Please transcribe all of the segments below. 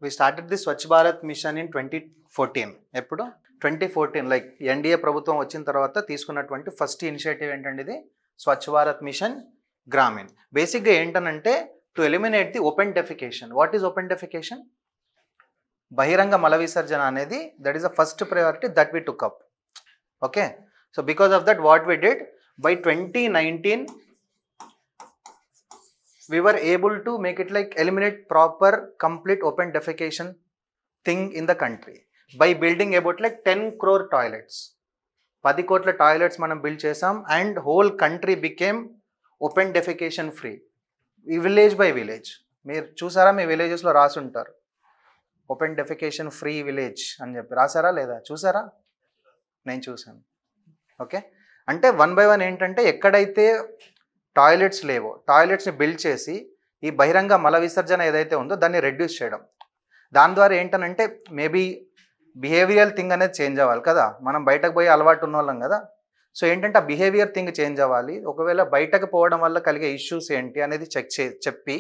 we started the Swachh Bharat mission in 2014. ఎప్పుడు 2014 like NDA ప్రభుత్వం వచ్చిన తర్వాత తీసుకున్నటువంటి ఫస్ట్ ఇనిషియేటివ్ ఏంటంటే ఇది స్వచ్ఛ భారత్ మిషన్ గ్రామీణ్. బేసిక్గా ఏంటనంటే to eliminate the open defecation. What is open defecation? బహిరంగ మల విసర్జన అనేది that is the first priority that we took up. Okay, so because of that what we did by 2019 we were able to make it like eliminate proper complete open defecation thing in the country by building about like 10 crore toilets. 10 కోట్ల toilets మనం build చేసాం and whole country became open defecation free. ఈ village by village మీరు చూసారా? మీ విలేజెస్లో రాసి ఉంటారు open defecation free village అని చెప్పి రాసారా లేదా? చూసారా? నేను చూసాను. ఓకే, అంటే వన్ బై వన్ ఏంటంటే ఎక్కడైతే టాయిలెట్స్ లేవో టాయిలెట్స్ని బిల్డ్ చేసి ఈ బహిరంగ మల విసర్జన ఏదైతే ఉందో దాన్ని రెడ్యూస్ చేయడం. దాని ద్వారా ఏంటనంటే మేబీ బిహేవియర్ థింగ్ అనేది చేంజ్ అవ్వాలి కదా. మనం బయటకు పోయి అలవాటు ఉన్న వాళ్ళం కదా. సో ఏంటంటే ఆ బిహేవియర్ థింగ్ చేంజ్ అవ్వాలి. ఒకవేళ బయటకు పోవడం వల్ల కలిగే ఇష్యూస్ ఏంటి అనేది చెప్పి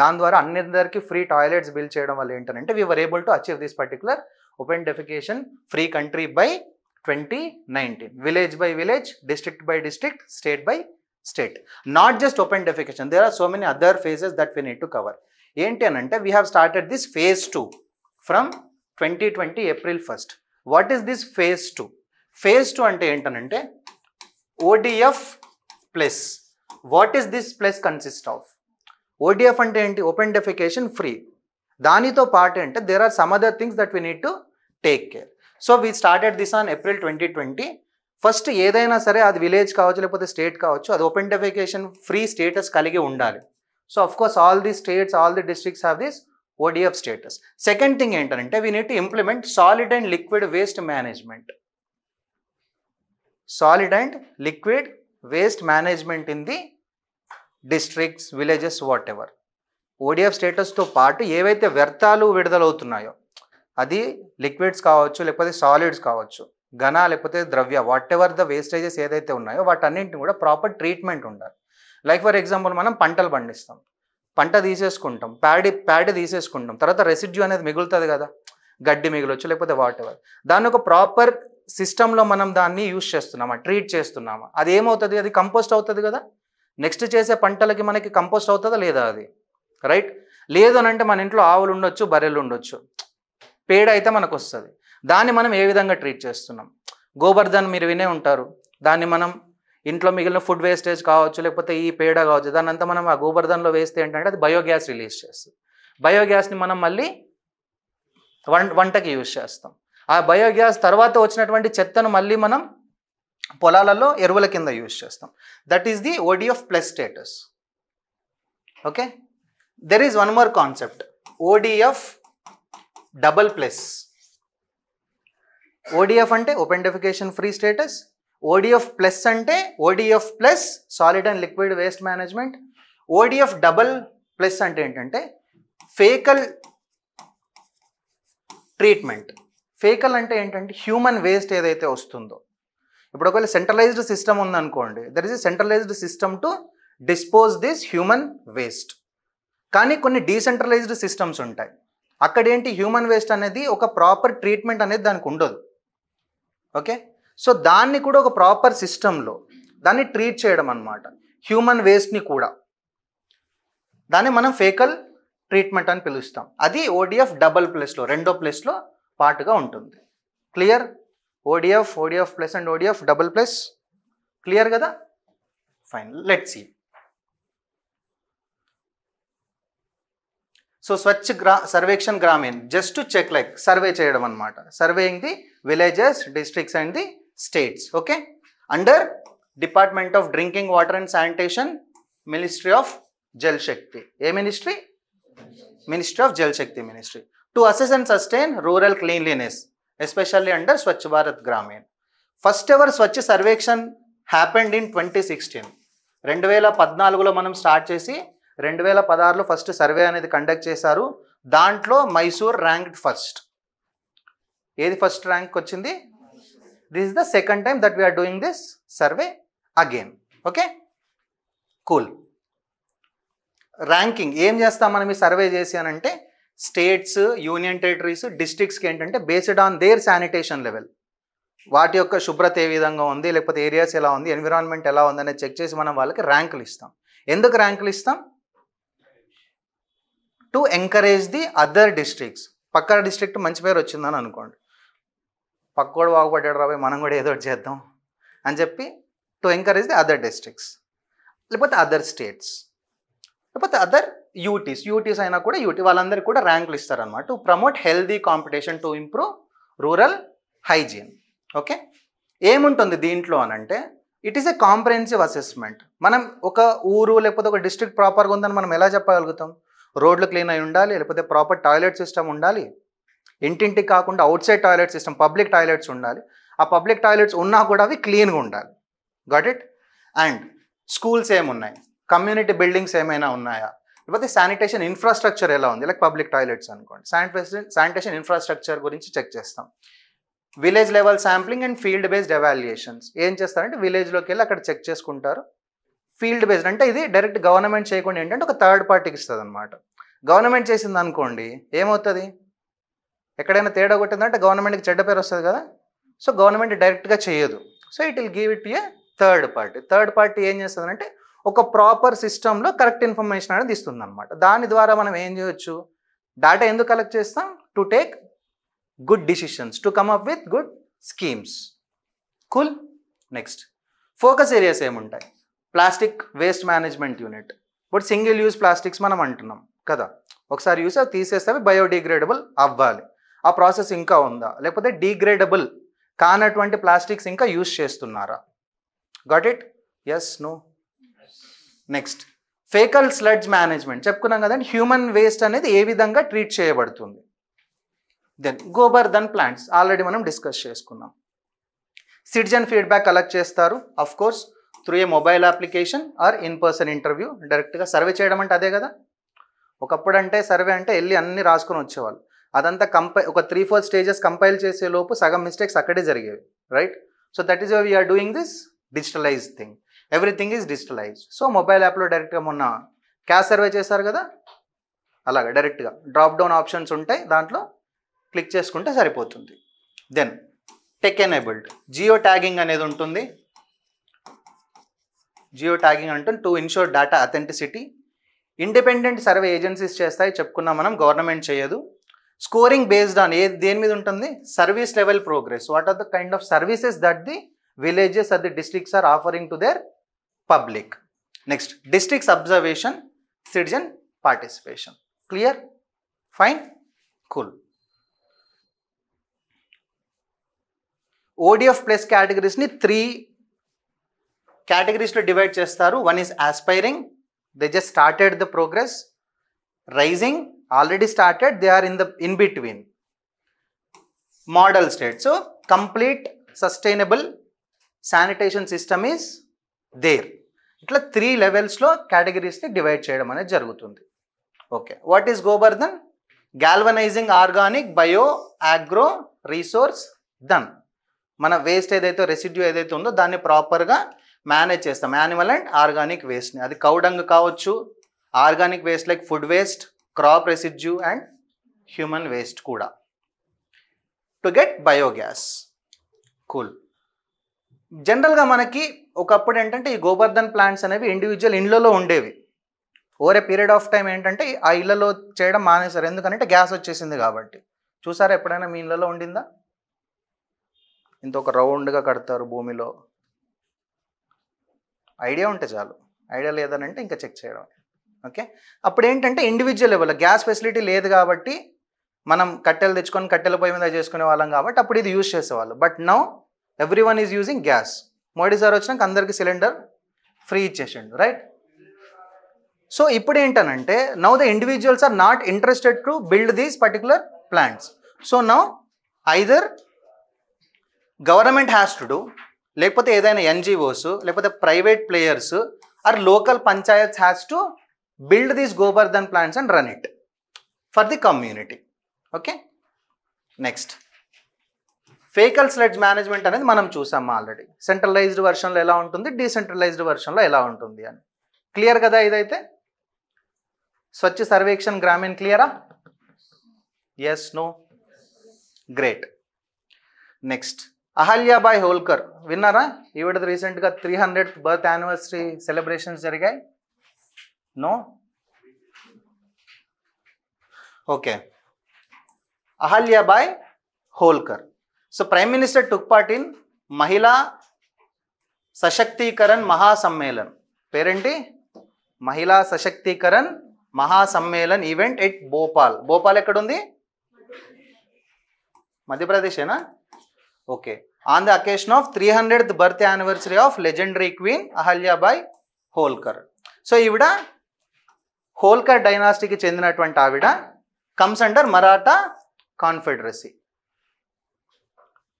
దాని ద్వారా అందరికీ ఫ్రీ టాయిలెట్స్ బిల్డ్ చేయడం వల్ల ఏంటంటే we were able to achieve this particular open defecation free country by 2019. Village by village, district by district, state by state. Not just open defecation, there are so many other phases that we need to cover. ఏంటి అనంటే we have started this phase 2 from 2020 April 1st. What is this phase 2? Phase 2 అంటే ఏంటనంటే ODF plus. What is this plus consist of? ODF అంటే ఏంటి? Open defecation free. దానితో పాటు అంటే there are some other things that we need to take care. So we started this on April 2020. First ఏదైనా సరే అది విలేజ్ కావచ్చు లేకపోతే స్టేట్ కావచ్చు, అది ఓపెన్ డెఫికేషన్ ఫ్రీ స్టేటస్ కలిగి ఉండాలి. So of course all the states, all the districts have this ODF status. Second thing ఏంటంటే we need to implement solid and liquid waste management. Solid and liquid waste management in the districts, villages, whatever. ODF స్టేటస్తో పాటు ఏవైతే వ్యర్థాలు విడుదలవుతున్నాయో అది liquids కావచ్చు లేకపోతే solids కావచ్చు, ఘన లేకపోతే ద్రవ్య, వాట్ ఎవర్ ద వేస్టేజెస్ ఏదైతే ఉన్నాయో వాటన్నింటిని కూడా ప్రాపర్ ట్రీట్మెంట్ ఉండాలి. లైక్ ఫర్ ఎగ్జాంపుల్ మనం పంటలు పండిస్తాం, పంట తీసేసుకుంటాం, ప్యాడీ తీసేసుకుంటాం, తర్వాత రెసిడ్యూ అనేది మిగులుతుంది కదా, గడ్డి మిగిలొచ్చు లేకపోతే వాట్ ఎవర్. దాన్ని ఒక ప్రాపర్ సిస్టంలో మనం దాన్ని యూజ్ చేస్తున్నామా, ట్రీట్ చేస్తున్నామా, అది ఏమవుతుంది? అది కంపోస్ట్ అవుతుంది కదా. నెక్స్ట్ చేసే పంటలకి మనకి కంపోస్ట్ అవుతుందా లేదా? అది రైట్. లేదు అని అంటే మన ఇంట్లో ఆవులు ఉండొచ్చు, బర్రెలు ఉండొచ్చు, పేడ అయితే మనకు వస్తుంది. దాన్ని మనం ఏ విధంగా ట్రీట్ చేస్తున్నాం? గోబర్ధన్ మీరు వినే ఉంటారు. దాన్ని మనం ఇంట్లో మిగిలిన ఫుడ్ వేస్టేజ్ కావచ్చు లేకపోతే ఈ పేడ కావచ్చు, దాన్ని అంతా మనం ఆ గోబర్ధన్లో వేస్తే ఏంటంటే అది బయోగ్యాస్ రిలీజ్ చేస్తుంది. బయోగ్యాస్ని మనం మళ్ళీ వంటకి యూజ్ చేస్తాం. ఆ బయోగ్యాస్ తర్వాత వచ్చినటువంటి చెత్తను మళ్ళీ మనం పొలాలలో ఎరువుల కింద యూజ్ చేస్తాం. That is the ODF plus status. Okay, there is one more concept, ODF double plus. ODF అంటే open defecation free status, ODF plus అంటే ODF plus solid and liquid waste management, ODF double plus అంటే ఏంటంటే faecal treatment. Faecal అంటే ఏంటంటే human waste ఏదైతే వస్తుందో, ఇప్పుడు ఒకవేళ సెంట్రలైజ్డ్ సిస్టమ్ ఉందనుకోండి, there is a centralised system to dispose this human waste. కానీ కొన్ని డీసెంట్రలైజ్డ్ సిస్టమ్స్ ఉంటాయి, అక్కడేంటి హ్యూమన్ వేస్ట్ అనేది ఒక ప్రాపర్ ట్రీట్మెంట్ అనేది దానికి ఉండదు. ఓకే, సో దాన్ని కూడా ఒక ప్రాపర్ సిస్టంలో దాన్ని ట్రీట్ చేయడం అన్నమాట, హ్యూమన్ వేస్ట్ని కూడా. దాన్ని మనం ఫేకల్ ట్రీట్మెంట్ అని పిలుస్తాం. అది ODF డబల్ ప్లస్లో, రెండో ప్లస్లో పార్ట్గా ఉంటుంది. Clear? ODF plus and ODF double plus clear కదా? Fine, let's see. So Swachh Survekshan Grameen just to check like survey చేయడం అనమాట. Surveying the villages, districts and the states. Okay, under department of drinking water and sanitation, ministry of Jal Shakti. ఏ ministry? Ministry of Jal Shakti ministry. To assess and sustain rural cleanliness especially under Swachh Bharat Grameen. First ever Swachh Survekshan happened in 2016. 2014లో మనం start చేసి 2016లో first survey అనేది conduct చేశారు. దాంట్లో Mysore ranked first. ఏది first rank వచ్చింది? This is the second time that we're doing this survey again. Okay, cool. Ranking ఏం చేస్తాం మనం ఈ సర్వే చేసి అని అంటే స్టేట్స్, యూనియన్ టెరిటరీస్, డిస్ట్రిక్ట్స్కి ఏంటంటే based on their sanitation level, వాటి యొక్క శుభ్రత ఏ విధంగా ఉంది, లేకపోతే ఏరియాస్ ఎలా ఉంది, ఎన్విరాన్మెంట్ ఎలా ఉంది అనేది చెక్ చేసి మనం వాళ్ళకి ర్యాంకులు ఇస్తాం. ఎందుకు ర్యాంకులు ఇస్తాం? To encourage the other districts. పక్క డిస్ట్రిక్ట్ మంచి పేరు వచ్చిందని అనుకోండి, పక్కోడు బాగుపడ్డాడు రాబోయే మనం కూడా ఏదో చేద్దాం అని చెప్పి to encourage the other districts, లేకపోతే అదర్ స్టేట్స్, లేకపోతే అదర్ యూటీస్ అయినా కూడా వాళ్ళందరికీ కూడా ర్యాంకులు ఇస్తారనమాట. To promote healthy competition, to improve rural hygiene. Okay, ఏముంటుంది దీంట్లో అని అంటే it is A comprehensive assessment. మనం ఒక ఊరు లేకపోతే ఒక డిస్ట్రిక్ట్ ప్రాపర్గా ఉందని మనం ఎలా చెప్పగలుగుతాం? రోడ్లు క్లీన్ అయి ఉండాలి, లేకపోతే ప్రాపర్ టాయిలెట్ సిస్టమ్ ఉండాలి, ఇంటింటికి కాకుండా out side toilet system, public toilets ఉండాలి. ఆ పబ్లిక్ టాయిలెట్స్ ఉన్నా కూడా అవి క్లీన్గా ఉండాలి. Got it? అండ్ స్కూల్స్ ఏమున్నాయి, కమ్యూనిటీ బిల్డింగ్స్ ఏమైనా ఉన్నాయా, లేకపోతే శానిటేషన్ ఇన్ఫ్రాస్ట్రక్చర్ ఎలా ఉంది, లైక్ పబ్లిక్ టాయిలెట్స్ అనుకోండి, శానిటేషన్ ఇన్ఫ్రాస్ట్రక్చర్ గురించి చెక్ చేస్తాం. Village level sampling and field based evaluations ఏం చేస్తారంటే విలేజ్లోకి వెళ్ళి అక్కడ చెక్ చేసుకుంటారు. ఫీల్డ్ బేస్డ్ అంటే ఇది డైరెక్ట్ గవర్నమెంట్ చేయకుండా ఏంటంటే ఒక థర్డ్ పార్టీకి ఇస్తుంది అనమాట. గవర్నమెంట్ చేసింది అనుకోండి ఏమవుతుంది, ఎక్కడైనా తేడా కొట్టిందంటే గవర్నమెంట్కి చెడ్డ పేరు వస్తుంది కదా. సో గవర్నమెంట్ డైరెక్ట్గా చేయదు. So it will give it A third party. Third party ఏం చేస్తుందంటే ఒక ప్రాపర్ సిస్టంలో కరెక్ట్ ఇన్ఫర్మేషన్ అనేది ఇస్తుంది అనమాట. దాని ద్వారా మనం ఏం చేయొచ్చు, డేటా ఎందుకు కలెక్ట్ చేస్తాం? To take good decisions, to come up with good schemes. Cool. Next focus areas ఏముంటాయి? Plastic waste management unit. ఇప్పుడు సింగిల్ యూజ్ ప్లాస్టిక్స్ మనం అంటున్నాం కదా, ఒకసారి యూస్ అవి తీసేస్తే అవి బయోడిగ్రేడబుల్ అవ్వాలి. ఆ ప్రాసెస్ ఇంకా ఉందా, లేకపోతే డిగ్రేడబుల్ కానటువంటి ప్లాస్టిక్స్ ఇంకా యూజ్ చేస్తున్నారా? Got it? Yes, no? Next faecal sludge management చెప్పుకున్నాం కదండి. హ్యూమన్ వేస్ట్ అనేది ఏ విధంగా ట్రీట్ చేయబడుతుంది. దెన్ గోబర్ధన్ ప్లాంట్స్ ఆల్రెడీ మనం డిస్కస్ చేసుకున్నాం. సిటిజన్ ఫీడ్బ్యాక్ కలెక్ట్ చేస్తారు of course through a mobile application or in person interview. డైరెక్ట్గా సర్వే చేయడం అంటే అదే కదా. ఒకప్పుడు అంటే సర్వే అంటే వెళ్ళి అన్ని రాసుకొని వచ్చేవాళ్ళు. అదంతా ఒక 3-4 స్టేజెస్ కంపైల్ చేసే లోపు సగం మిస్టేక్స్ అక్కడే జరిగేవి, right? So that is why we're doing this digitalised thing. Everything is digitalised. So mobile యాప్లో డైరెక్ట్గా మొన్న క్యాష్ సర్వే చేశారు కదా, అలాగా డైరెక్ట్గా డ్రాప్ డౌన్ ఆప్షన్స్ ఉంటాయి, దాంట్లో క్లిక్ చేసుకుంటే సరిపోతుంది. Then tech enabled geo tagging అనేది ఉంటుంది. జియో ట్యాగింగ్ అంటుంది to ensure data authenticity. Independent survey agencies చేస్తాయి, చెప్పుకున్నాం మనం, గవర్నమెంట్ చేయదు. స్కోరింగ్ బేస్డ్ ఆన్ దేని మీద ఉంటుంది? Service level progress. What are the kind of services that the villages or the districts are offering to their public. Next, districts observation, citizen participation. Clear? Fine? Cool. ODF plus categories ni 3 categories lo divide chestaru. One is aspiring, they just started the progress. Rising, already started, they are in between. Model state, so complete sustainable sanitation system is there. ఇట్లా 3 లెవెల్స్లో కేటగిరీస్ని divide చేయడం అనేది జరుగుతుంది. Okay, what is Gobardhan? Galvanising organic bio agro resource Dhan. మన waste ఏదైతే residue ఏదైతే ఉందో దాన్ని ప్రాపర్గా మేనేజ్ చేస్తాం, యానిమల్ అండ్ ఆర్గానిక్ వేస్ట్ని. అది కౌడంగ్ కావచ్చు, organic waste like food waste, crop residue and human waste కూడా, టు గెట్ బయోగ్యాస్. కూల్. జనరల్గా మనకి ఒకప్పుడు ఏంటంటే ఈ గోబర్ధన్ ప్లాంట్స్ అనేవి ఇండివిజువల్ ఇండ్లలో ఉండేవి. Over a period of time ఏంటంటే ఆ ఇళ్లలో చేయడం మానేశారు, ఎందుకంటే గ్యాస్ వచ్చేసింది కాబట్టి. చూసారా ఎప్పుడైనా మీ ఇళ్లలో ఉండిందా? ఇంత ఒక రౌండ్గా కడతారు భూమిలో, ఐడియా ఉంటే చాలు. ఐడియా లేదనంటే ఇంకా చెక్ చేయడం. ఓకే, అప్పుడు ఏంటంటే ఇండివిజువల్ లెవెల్ గ్యాస్ ఫెసిలిటీ లేదు కాబట్టి మనం కట్టెలు తెచ్చుకొని కట్టెల పొయ్యి మీద చేసుకునే వాళ్ళం కాబట్టి అప్పుడు ఇది యూజ్ చేసేవాళ్ళు. But now everyone is using gas. Modi sir వచ్చినాక అందరికి సిలిండర్ ఫ్రీ ఇచ్చేసిండు, రైట్? సో ఇప్పుడు ఏంటనంటే now the individuals are not interested to build these particular plants. So now either government has to do, లేకపోతే ఏదైనా ఎన్జిఓస్ లేకపోతే private players or local panchayats has to build these Gobardhan plants and run it for the community. Okay, next faecal sludge management అనేది మనం చూసాం already. Centralised వర్షన్లో ఎలా ఉంటుంది, decentralised వర్షన్లో ఎలా ఉంటుంది అని. క్లియర్ కదా ఇదైతే? స్వచ్ఛ సర్వేక్షణ్ గ్రామీణ్ క్లియరా? Yes, no? Great. Next, Ahilyabai Holkar విన్నారా? ఈవిడ రీసెంట్గా 300th బర్త్ యానివర్సరీ సెలబ్రేషన్స్ జరిగాయి. No? Okay. Ahilyabai Holkar. So prime minister took part in Mahila Sashaktikaran Mahasammelan. పేరేంటి? Mahila Sashaktikaran Mahasammelan event at Bhopal. భోపాల్ ఎక్కడుంది? మధ్యప్రదేశేనా? Okay. On the occasion of 300th birth anniversary of legendary queen Ahilyabai Holkar. So ఈవిడ హోల్కర్ డైనాసిటీకి చెందినటువంటి ఆవిడ. Comes under Maratha confederacy.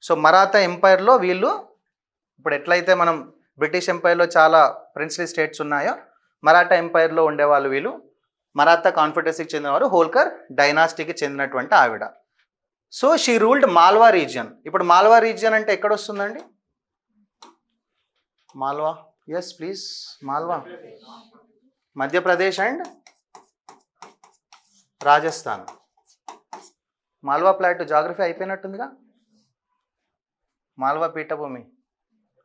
So Maratha ఎంపైర్లో వీళ్ళు ఇప్పుడు ఎట్లయితే మనం బ్రిటిష్ ఎంపైర్లో చాలా ప్రిన్స్లీ స్టేట్స్ ఉన్నాయో, మరాఠా ఎంపైర్లో ఉండేవాళ్ళు వీళ్ళు. మరాఠా కాన్ఫెడరసీకి చెందినవారు. హోల్కర్ డైనాసిటీకి చెందినటువంటి ఆవిడ. So she ruled Malwa region. ఇప్పుడు మాల్వా రీజియన్ అంటే ఎక్కడ వస్తుందండి? Malwa, yes please. Malwa Madhya Pradesh and Rajasthan. Malwa ప్లాట్ జాగ్రఫీ అయిపోయినట్టుందిగా. మాల్వా పీఠభూమి.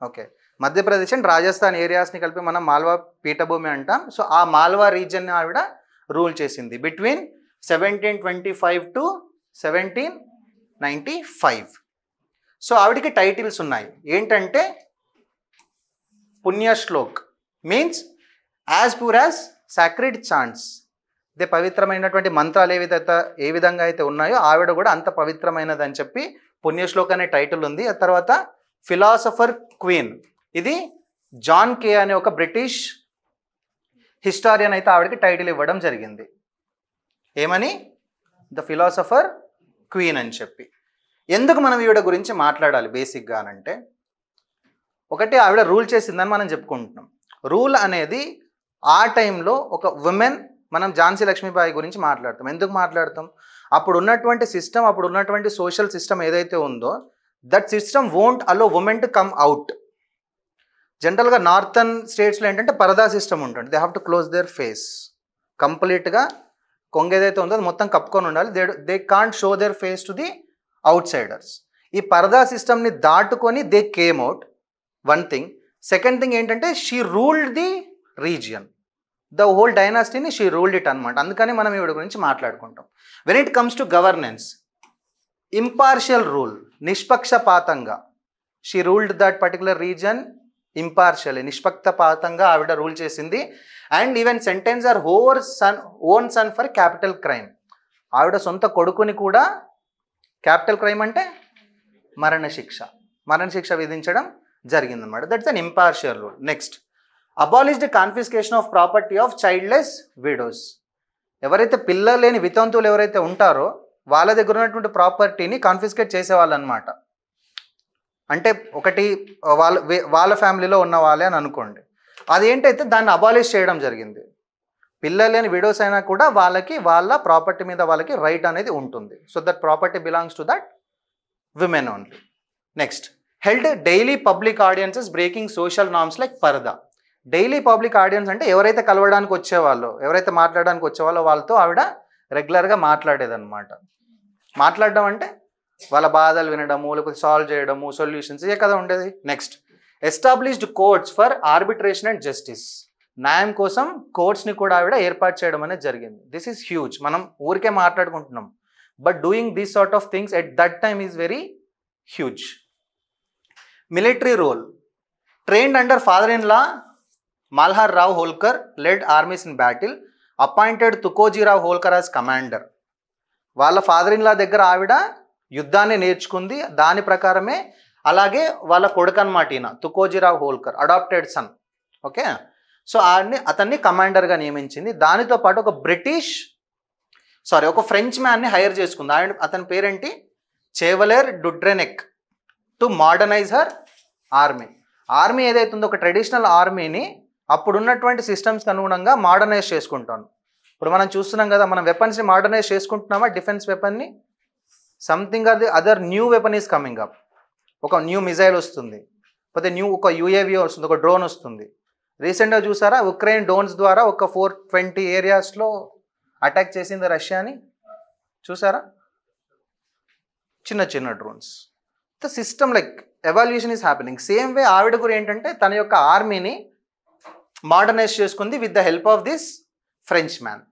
ఓకే. మధ్యప్రదేశ్ అండ్ రాజస్థాన్ ఏరియాస్ని కలిపి మనం మాల్వా పీఠభూమి అంటాం. సో ఆ మాల్వా రీజియన్ ఆవిడ రూల్ చేసింది బిట్వీన్ 1725 to 1795. సో ఆవిడికి టైటిల్స్ ఉన్నాయి. ఏంటంటే Punyashlok means as pure as sacred chants. ఇదే పవిత్రమైనటువంటి మంత్రాలు ఏ విధంగా అయితే ఉన్నాయో ఆవిడ కూడా అంత పవిత్రమైనది అని చెప్పి పుణ్యశ్లోక్ అనే టైటిల్ ఉంది. ఆ తర్వాత ఫిలాసఫర్ క్వీన్. ఇది జాన్ కే అనే ఒక బ్రిటిష్ హిస్టారియన్ అయితే ఆవిడకి టైటిల్ ఇవ్వడం జరిగింది. ఏమని? ద ఫిలాసఫర్ క్వీన్ అని చెప్పి. ఎందుకు మనం ఈవిడ గురించి మాట్లాడాలి బేసిక్గా అంటే, ఒకటి ఆవిడ రూల్ చేసిందని మనం చెప్పుకుంటున్నాం. రూల్ అనేది ఆ టైంలో ఒక ఉమెన్, మనం ఝాన్సీ లక్ష్మీబాయి గురించి మాట్లాడతాం. ఎందుకు మాట్లాడతాం? అప్పుడు ఉన్నటువంటి సిస్టమ్, అప్పుడు ఉన్నటువంటి సోషల్ సిస్టమ్ ఏదైతే ఉందో that system won't allow women to come out. జనరల్గా నార్థన్ స్టేట్స్లో ఏంటంటే పరదా సిస్టమ్ ఉంటుంది. They have to close their face కంప్లీట్గా. కొంగ ఏదైతే ఉందో అది మొత్తం కప్పుకొని ఉండాలి. They can't show their face to the outsiders. ఈ పరదా సిస్టమ్ని దాటుకొని they came out. One thing. Second thing ఏంటంటే she ruled the region, the whole డైనాసిటీని షీ రూల్డ్ ఇట్ అనమాట. అందుకని మనం ఈవిడ గురించి మాట్లాడుకుంటాం. When it comes to governance, impartial rule, నిష్పక్షపాతంగా. She ruled that particular region impartial, నిష్పక్షపాతంగా ఆవిడ రూల్ చేసింది. And even sentence her own son for capital crime. ఆవిడ సొంత కొడుకుని కూడా క్యాపిటల్ క్రైమ్ అంటే మరణశిక్ష విధించడం జరిగిందన్నమాట. That's an impartial rule. Next, abolished confiscation of property of childless widows. ఎవరైతే పిల్లలు లేని వితంతువులు ఎవరైతే ఉంటారో వాళ్ళ దగ్గర ఉన్నటువంటి ప్రాపర్టీని కాన్ఫిస్కేట్ చేసేవాళ్ళు అనమాట. అంటే ఒకటి వాళ్ళ ఫ్యామిలీలో ఉన్న వాళ్ళే అని అనుకోండి. అదేంటైతే దాన్ని అబాలిష్ చేయడం జరిగింది. పిల్లలు లేని విడోస్ అయినా కూడా వాళ్ళకి వాళ్ళ ప్రాపర్టీ మీద వాళ్ళకి రైట్ అనేది ఉంటుంది. So that property belongs to that women only. Next, held daily public audiences breaking social norms like పరదా. డైలీ పబ్లిక్ ఆడియన్స్ అంటే ఎవరైతే కలవడానికి వచ్చేవాళ్ళో, ఎవరైతే మాట్లాడడానికి వచ్చేవాళ్ళో వాళ్ళతో ఆవిడ రెగ్యులర్గా మాట్లాడేదన్నమాట. మాట్లాడడం అంటే వాళ్ళ బాధలు వినడము, లేకపోతే సాల్వ్ చేయడము, సొల్యూషన్స్, ఇవే కదా ఉండేది. Next, established courts for arbitration and justice. న్యాయం కోసం కోర్ట్స్ని కూడా ఆవిడ ఏర్పాటు చేయడం అనేది జరిగింది. This is huge. మనం ఊరికే మాట్లాడుకుంటున్నాం, but doing these sort of things at that time is very huge. Military role, trained under father in law Malhar Rao Holkar, led armies in battle, appointed Tukojirao Holkar as commander. వాళ్ళ ఫాదర్ ఇన్ లా దగ్గర ఆవిడ యుద్ధాన్ని నేర్చుకుంది. దాని ప్రకారమే అలాగే వాళ్ళ కొడుకు అన్నమాట ఈయన Tukojirao Holkar, adopted son. Okay. So అతన్ని కమాండర్గా నియమించింది. దానితో పాటు ఒక ఫ్రెంచ్ మ్యాన్ని హైర్ చేసుకుంది. అతని పేరేంటి? Chevalier Dudrenec, to modernise her army. Army ఏదైతే ఉందో ఒక ట్రెడిషనల్ ఆర్మీని అప్పుడున్నటువంటి సిస్టమ్స్కి అనుగుణంగా మోడర్నైజ్ చేసుకుంటాను. ఇప్పుడు మనం చూస్తున్నాం కదా, మనం వెపన్స్ని మోడర్నైజ్ చేసుకుంటున్నామా? డిఫెన్స్ వెపన్ని something or the other new weapon is coming up. ఒక న్యూ మిజైల్ వస్తుంది, లేకపోతే ఒక యూఏవి వస్తుంది, ఒక డ్రోన్ వస్తుంది. రీసెంట్గా చూసారా, ఉక్రెయిన్ డ్రోన్స్ ద్వారా ఒక 420 ఏరియాస్లో అటాక్ చేసింది రష్యాని. చూసారా? చిన్న చిన్న drones. The system like evolution is happening. Same way ఆవిడ కూడా ఏంటంటే తన యొక్క ఆర్మీని మోడర్నైజ్ చేసుకుంది with the help of this French man.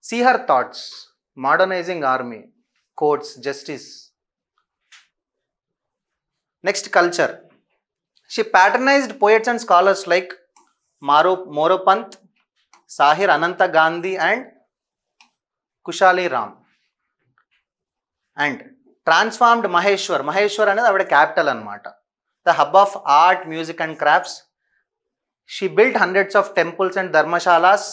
See her thoughts, modernising army, courts, justice. Next culture. She patronized poets and scholars like Moropant, Sahir Ananta Gandhi and Kushali Ram. And transformed Maheshwar. Maheshwar అనేది ఆవిడ capital అనమాట. The hub of art, music and crafts. She built hundreds of temples and dharmashalas.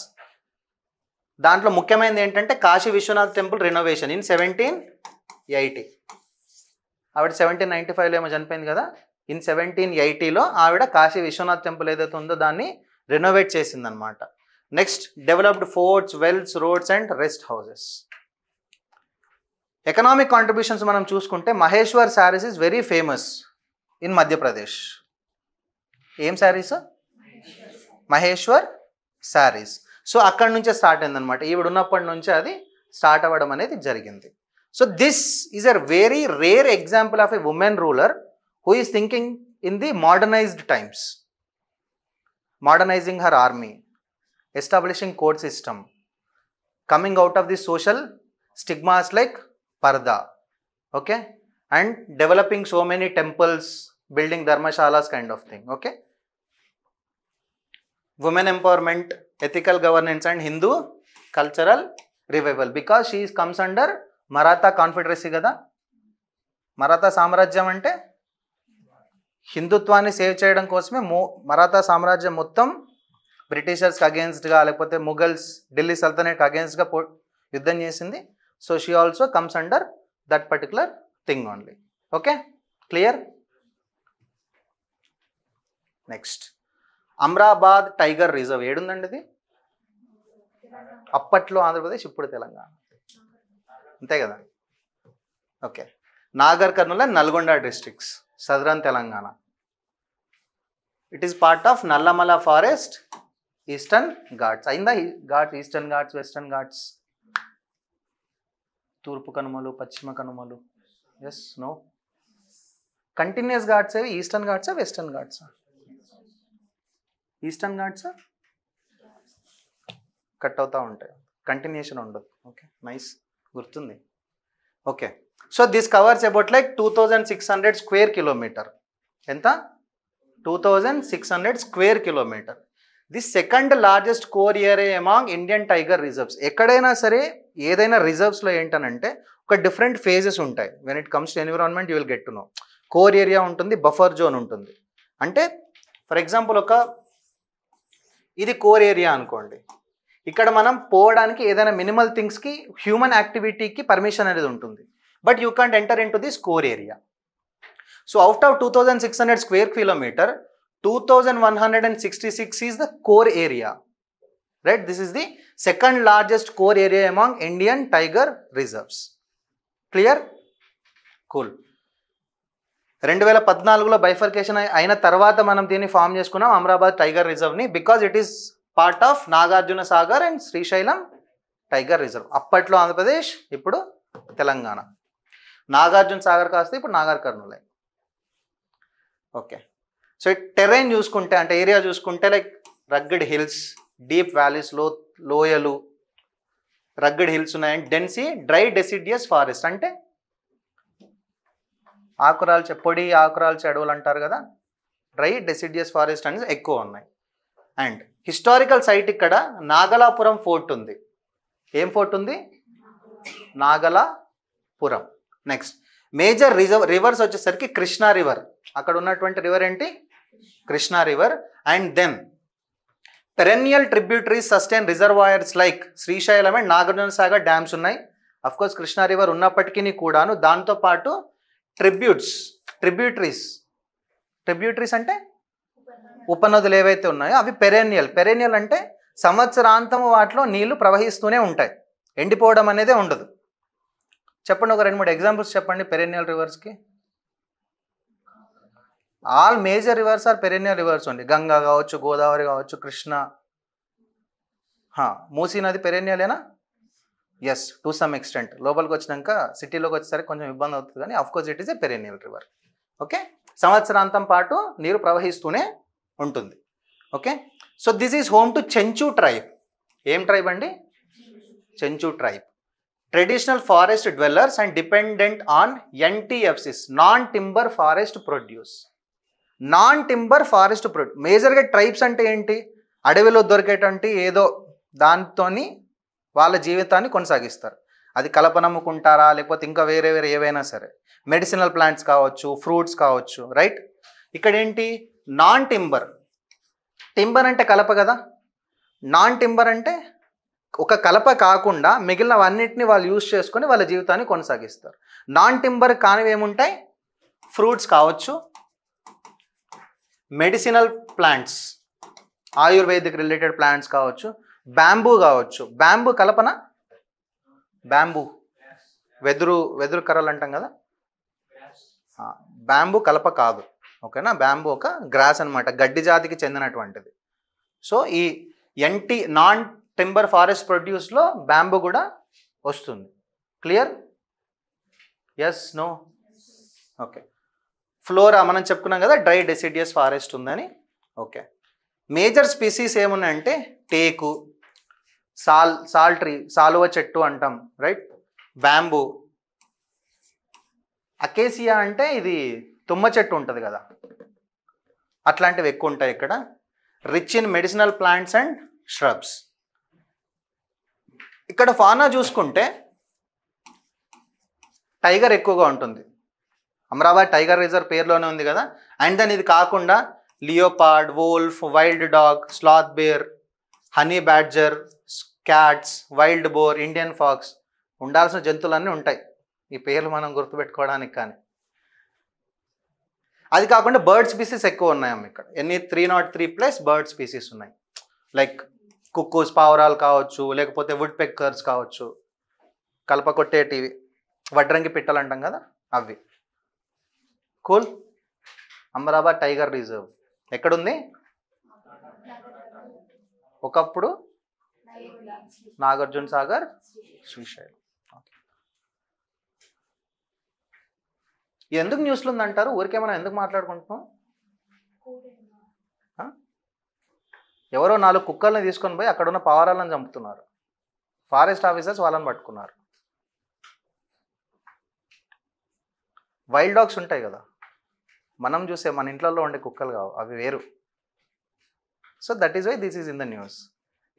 దాంట్లో ముఖ్యమైనది ఏంటంటే Kashi Vishwanath temple renovation in 1780. ఆవిడ 1795లో ఏమో చనిపోయింది కదా. ఇన్ 1780లో ఆవిడ కాశీ విశ్వనాథ్ టెంపుల్ ఏదైతే ఉందో దాన్ని రెనోవేట్ చేసిందనమాట. Next developed forts, wells, roads and rest houses. Economic contributions మనం చూసుకుంటే Maheshwar saris is very famous in Madhya Pradesh. ఏం శారీస్? మహేశ్వర్ శారీస్. సో అక్కడి నుంచే స్టార్ట్ అయిందనమాట. ఈవిడ ఉన్నప్పటి నుంచే అది స్టార్ట్ అవ్వడం అనేది జరిగింది. So this is a very rare example of a women ruler who is thinking in the modernized times, modernizing her army, establishing court system, coming out of the social stigmas like parda, okay, and developing so many temples, building dharmashalas kind of thing, okay. Women empowerment, ethical governance and Hindu cultural revival, because she comes under Maratha confederacy kada. Maratha సామ్రాజ్యం అంటే హిందుత్వాన్ని save చేయడం కోసమే మరాఠా సామ్రాజ్యం మొత్తం బ్రిటిషర్స్కి అగేన్స్ట్గా లేకపోతే Mughals, Delhi సల్తనేట్కి అగేన్స్ట్గా యుద్ధం చేసింది. So she also comes under that particular thing only. Okay, clear? Next Amrabad tiger reserve ఏడుందండి ఇది? అప్పట్లో ఆంధ్రప్రదేశ్, ఇప్పుడు తెలంగాణ, అంతే కదా. Okay, Nagar Kurnool and Nalgonda districts, southern Telangana. It is part of Nallamala forest, eastern Ghats. అయిందా? ఘాట్స్, ఈస్టర్న్ ఘాట్స్, వెస్టర్న్ ఘాట్స్, తూర్పు కనుమలు, పశ్చిమ కనుమలు. Yes, no? కంటిన్యూస్ ఘాట్స్ అవి ఈస్టర్న్ ఘాట్సా వెస్టర్న్ ఘాట్సా? ఈస్టర్న్ ఘాట్సా? కట్ అవుతూ ఉంటాయి, కంటిన్యూషన్ ఉండదు. ఓకే, నైస్, గుర్తుంది. Okay, so this covers about like 2600 square kilometre. ఎంత? 2600 square kilometre. The second largest core area among Indian tiger reserves. ఎక్కడైనా సరే ఏదైనా రిజర్వ్స్లో ఏంటనంటే ఒక డిఫరెంట్ ఫేజెస్ ఉంటాయి. When it comes to environment you will get to know. Core area ఉంటుంది, buffer zone ఉంటుంది. అంటే ఫర్ ఎగ్జాంపుల్ ఇది కోర్ ఏరియా అనుకోండి. ఇక్కడ మనం పోవడానికి ఏదైనా మినిమల్ థింగ్స్కి, హ్యూమన్ యాక్టివిటీకి పర్మిషన్ అనేది ఉంటుంది. But you can't enter into this core area. So out of 2600 square kilometer, 2166 is the core area. Right? This is the second largest core area among Indian tiger reserves. Clear? Cool. 2014లో bifurcation అయిన తర్వాత మనం దీన్ని form చేసుకున్నాం Amrabad tiger రిజర్వ్ని. Because it is part of Nagarjuna Sagar and Srisailam tiger reserve. అప్పట్లో ఆంధ్రప్రదేశ్, ఇప్పుడు తెలంగాణ. నాగార్జున సాగర్ కాస్తే ఇప్పుడు Nagar Kurnool. Okay, so terrain చూసుకుంటే అంటే ఏరియా చూసుకుంటే like rugged hills, deep valleys, లోయలు, రగ్గడ్ హిల్స్ ఉన్నాయి. And dense dry deciduous forest, అంటే ఆకురాల్చే పొడి ఆకురాల్చే అడవులు అంటారు కదా, డ్రై డెసిడియస్ ఫారెస్ట్ అనేది ఎక్కువ ఉన్నాయి. అండ్ హిస్టారికల్ సైట్ ఇక్కడ నాగలాపురం ఫోర్ట్ ఉంది. ఏం ఫోర్ట్ ఉంది? నాగలాపురం. నెక్స్ట్ మేజర్ రివర్స్ వచ్చేసరికి కృష్ణా రివర్. అక్కడ ఉన్నటువంటి రివర్ ఏంటి? Krishna river. And then perennial tributaries sustain reservoirs like Srisailam and Nagarjuna Sagar dams ఉన్నాయి. అఫ్కోర్స్ కృష్ణా రివర్ ఉన్నప్పటికీ కూడాను దాంతోపాటు ట్రిబ్యూటరీస్ అంటే ఉపనదులు ఏవైతే ఉన్నాయో అవి పెరెన్నియల్ అంటే సంవత్సరాంతం వాటిలో నీళ్లు ప్రవహిస్తూనే ఉంటాయి, ఎండిపోవడం అనేదే ఉండదు. చెప్పండి, ఒక 2-3 ఎగ్జాంపుల్స్ చెప్పండి పెరెన్నియల్ రివర్స్కి. All major rivers are perennial rivers అండి. గంగా కావచ్చు, గోదావరి కావచ్చు, కృష్ణ, మూసీ నది పెరెన్నియలేనా? Yes, to some extent. లోపలికి వచ్చినాక సిటీలోకి వచ్చేసరికి కొంచెం ఇబ్బంది అవుతుంది, కానీ of course it is a perennial river. Okay, సంవత్సరాంతం పాటు నీరు ప్రవహిస్తూనే ఉంటుంది. Okay, so this is home to Chenchu tribe. ఏం ట్రైబ్ అండి? Chenchu tribe. Traditional forest dwellers and dependent on NTFCs, non timber forest produce. Non timber forest produce. మేజర్గా tribes అంటే ఏంటి? అడవిలో దొరికేటువంటి ఏదో దాంతోని వాళ్ళ జీవితాన్ని కొనసాగిస్తారు. అది కలప నమ్ముకుంటారా, లేకపోతే ఇంకా వేరే వేరే ఏవైనా సరే, మెడిసినల్ ప్లాంట్స్ కావచ్చు, ఫ్రూట్స్ కావచ్చు, రైట్. ఇక్కడ ఏంటి? Non timber. టింబర్ అంటే కలప కదా, నాన్ టింబర్ అంటే ఒక కలప కాకుండా మిగిలినవన్నిటిని వాళ్ళు యూజ్ చేసుకొని వాళ్ళ జీవితాన్ని కొనసాగిస్తారు. నాన్ టింబర్ కానివి ఏముంటాయి? ఫ్రూట్స్ కావచ్చు, medicinal plants, ayurvedic related plants కావచ్చు, బ్యాంబూ కావచ్చు. బ్యాంబూ కలపన? బ్యాంబూ వెదురు కర్రలు అంటాం కదా, బ్యాంబూ కలప కాదు. ఓకేనా, బ్యాంబూ ఒక గ్రాస్ అనమాట, గడ్డి జాతికి చెందినటువంటిది. సో ఈ నాన్ టింబర్ ఫారెస్ట్ ప్రొడ్యూస్లో బ్యాంబూ కూడా వస్తుంది. Clear? Yes, no? Okay. Flora మనం చెప్పుకున్నాం కదా, డ్రై డెసిడియస్ ఫారెస్ట్ ఉందని. ఓకే, మేజర్ స్పీసీస్ ఏమున్నాయంటే టేకు, సాలువ చెట్టు అంటాం, రైట్, బ్యాంబూ, అకేసియా అంటే ఇది తుమ్మ చెట్టు ఉంటుంది కదా, అట్లాంటివి ఎక్కువ ఉంటాయి ఇక్కడ. Rich in medicinal plants and shrubs. ఇక్కడ ఫానా చూసుకుంటే టైగర్ ఎక్కువగా ఉంటుంది. అమరాబాద్ టైగర్ రిజర్వ్ పేరులోనే ఉంది కదా. అండ్ దెన్ ఇది కాకుండా leopard, wolf, wild dog, sloth bear, honey badger, cats, wild boar, Indian fox, ఉండాల్సిన జంతువులన్నీ ఉంటాయి ఈ పేర్లు మనం గుర్తుపెట్టుకోవడానికి. కానీ అది కాకుండా బర్డ్ స్పీసీస్ ఎక్కువ ఉన్నాయమ్మ ఇక్కడ. 303+ బర్డ్ స్పీసీస్ ఉన్నాయి. లైక్ కుక్కూస్, పావురాలు కావచ్చు, లేకపోతే వుడ్ పెక్కర్స్ కావచ్చు, కలప కొట్టేటివి, వడ్రంగి పిట్టలు అంటాం కదా అవి. కూల్. అమరాబాద్ టైగర్ రిజర్వ్ ఎక్కడుంది? ఒకప్పుడు నాగార్జున సాగర్, శ్రీశైలం. ఎందుకు న్యూస్లో ఉందంటారు? ఊరికే మనం ఎందుకు మాట్లాడుకుంటున్నాం? ఎవరో 4 కుక్కల్ని తీసుకొని పోయి అక్కడ ఉన్న పావురాలను చంపుతున్నారు. ఫారెస్ట్ ఆఫీసర్స్ వాళ్ళని పట్టుకున్నారు. వైల్డ్ డాగ్స్ ఉంటాయి కదా, మనం చూసే మన ఇంట్లో ఉండే కుక్కలు కావు, అవి వేరు. So that is why this is in the news.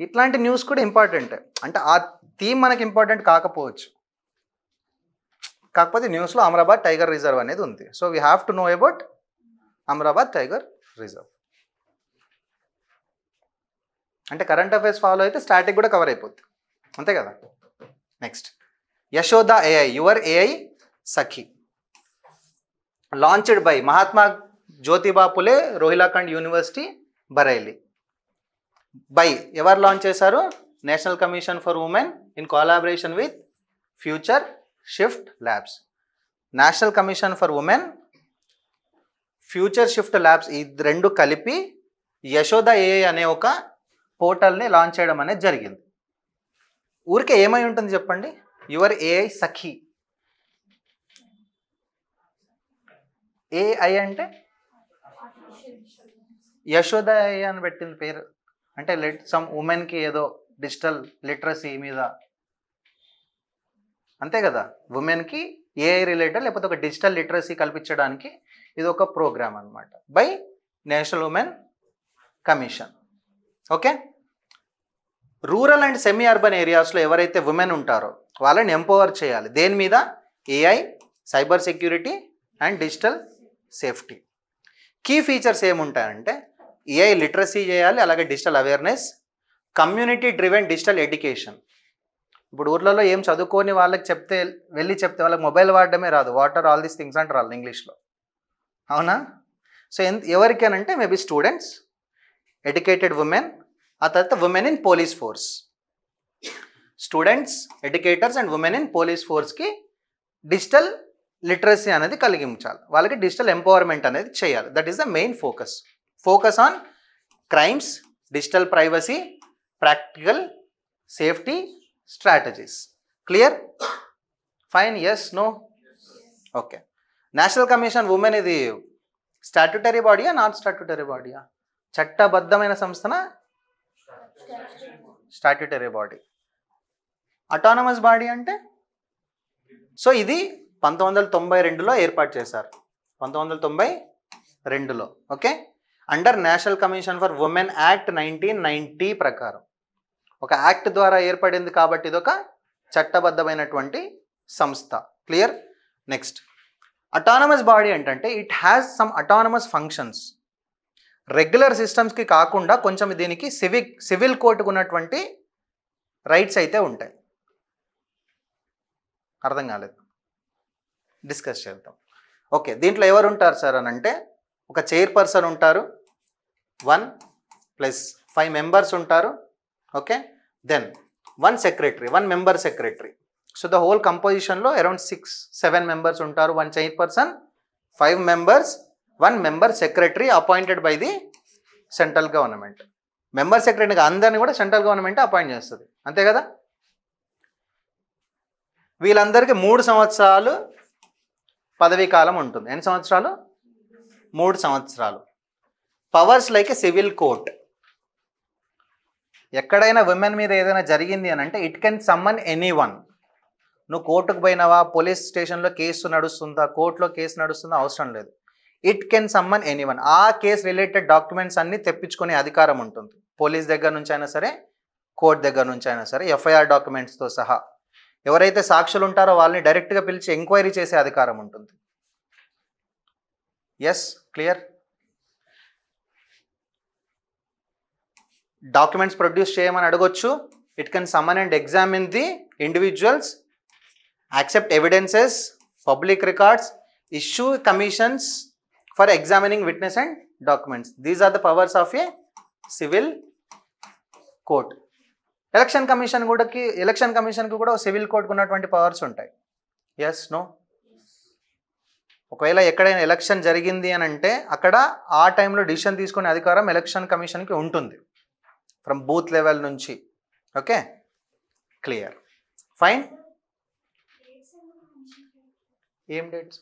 ఇట్లాంటి న్యూస్ కూడా ఇంపార్టెంట్. అంటే ఆ థీమ్ మనకి ఇంపార్టెంట్ కాకపోవచ్చు, కాకపోతే న్యూస్లో అమరాబాద్ టైగర్ రిజర్వ్ అనేది ఉంది. So we have to know about Amrabad tiger reserve. అంటే కరెంట్ అఫైర్స్ ఫాలో అయితే స్టాటిక్ కూడా కవర్ అయిపోద్ది, అంతే కదా. Next, Yashoda AI, your AI Sakhi, launched by Mahatma Jyotiba Phule Rohilkhand university, Bareilly. By ఎవరు లాంచ్ చేశారు? National commission for women in collaboration with future shift labs. National commission for women, future shift labs, ఈ రెండు కలిపి యశోద AI అనే ఒక పోర్టల్ని లాంచ్ చేయడం అనేది జరిగింది. ఊరికే ఏమై ఉంటుంది చెప్పండి? Your AI Sakhi. AI అంటే యశోద AI అని పెట్టింది పేరు. అంటే సమ్ ఉమెన్కి ఏదో డిజిటల్ లిటరసీ మీద, అంతే కదా. ఉమెన్కి AI రిలేటెడ్ లేకపోతే ఒక డిజిటల్ లిటరసీ కల్పించడానికి ఇది ఒక ప్రోగ్రామ్ అనమాట, by national women commission. Okay, rural and semi urban ఏరియాస్లో ఎవరైతే ఉమెన్ ఉంటారో వాళ్ళని ఎంపవర్ చేయాలి. దేని మీద? AI, cyber security and digital safety. Key features ఏముంటాయంటే AI లిటరసీ చేయాలి, అలాగే digital awareness, community driven digital education. ఇప్పుడు ఊర్లలో ఏం చదువుకోని వాళ్ళకి చెప్తే వాళ్ళకి మొబైల్ వాడడమే రాదు, వాటర్ ఆల్ దీస్ థింగ్స్ అంటారు వాళ్ళు ఇంగ్లీష్లో, అవునా? సో ఎవరికేనంటే మేబీ స్టూడెంట్స్, ఎడ్యుకేటెడ్ ఉమెన్, ఆ తర్వాత women in police force. Students, educators and women in police ఫోర్స్కి డిజిటల్ లిటరసీ అనేది కలిగించాలి, వాళ్ళకి డిజిటల్ ఎంపవర్మెంట్ అనేది చేయాలి. That is the main focus. Focus on crimes, digital privacy, practical safety strategies. Clear? Fine, yes, no? Okay. National commission women ఇది statutory బాడీయా, non statutory బాడీయా? చట్టబద్ధమైన సంస్థనా? Statutory body. అటానమస్ బాడీ అంటే? సో ఇది 1992లో ఏర్పాటు చేశారు, 1992లో. Okay. Under national commission for women act 1990 ప్రకారం ఒక యాక్ట్ ద్వారా ఏర్పడింది కాబట్టి ఇది ఒక చట్టబద్ధమైనటువంటి సంస్థ. క్లియర్? నెక్స్ట్, అటానమస్ బాడీ ఏంటంటే it has some autonomous functions. Regular సిస్టమ్స్కి కాకుండా కొంచెం దీనికి సివిల్ కోర్టుకు ఉన్నటువంటి రైట్స్ అయితే ఉంటాయి. అర్థం కాలేదు, డిస్కస్ చేద్దాం. ఓకే, దీంట్లో ఎవరు ఉంటారు సార్ అని అంటే ఒక చైర్పర్సన్ ఉంటారు, 1 + 5 మెంబర్స్ ఉంటారు. Okay, then 1 secretary, 1 member secretary. So the whole కంపోజిషన్లో అరౌండ్ 6-7 మెంబర్స్ ఉంటారు, 1 chairperson, 5 members, 1 member secretary appointed by the central government. Member సెక్రటరీగా అందరినీ కూడా సెంట్రల్ గవర్నమెంట్ అపాయింట్ చేస్తుంది, అంతే కదా? వీళ్ళందరికీ 3 సంవత్సరాలు పదవీ కాలం ఉంటుంది. ఎన్ని సంవత్సరాలు? 3 సంవత్సరాలు. పవర్స్ లైక్ ఏ సివిల్ కోర్ట్. ఎక్కడైనా విమెన్ మీద ఏదైనా జరిగింది అని అంటే ఇట్ కెన్ సమ్మన్ ఎనీవన్. నువ్వు కోర్టుకు పోయినావా, పోలీస్ స్టేషన్లో కేసు నడుస్తుందా, కోర్టులో కేసు నడుస్తుందా, అవసరం లేదు. It can someone anyone. ఆ కేసు రిలేటెడ్ డాక్యుమెంట్స్ అన్నీ తెప్పించుకునే అధికారం ఉంటుంది. పోలీస్ దగ్గర నుంచి అయినా సరే, కోర్టు దగ్గర నుంచి అయినా సరే, ఎఫ్ఐఆర్ డాక్యుమెంట్స్తో సహా. ఎవరైతే సాక్షులు ఉంటారో వాళ్ళని డైరెక్ట్గా పిలిచి ఎంక్వైరీ చేసే అధికారం ఉంటుంది. Yes, clear? డాక్యుమెంట్స్ ప్రొడ్యూస్ చేయమని అడగొచ్చు. It can summon and examine the individuals, accept evidences, public records, issue commissions for examining witness and documents. These are the powers of a civil court. Election కమిషన్కి కూడా civil కోర్టుకు ఉన్నటువంటి powers ఉంటాయి. Yes, no? ఒకవేళ ఎక్కడైనా election జరిగింది అని అంటే అక్కడ ఆ టైంలో డిసిషన్ తీసుకునే అధికారం ఎలక్షన్ కమిషన్కి ఉంటుంది, ఫ్రమ్ బూత్ లెవెల్ నుంచి. Okay, clear? ఫైన్. ఏం డేట్స్?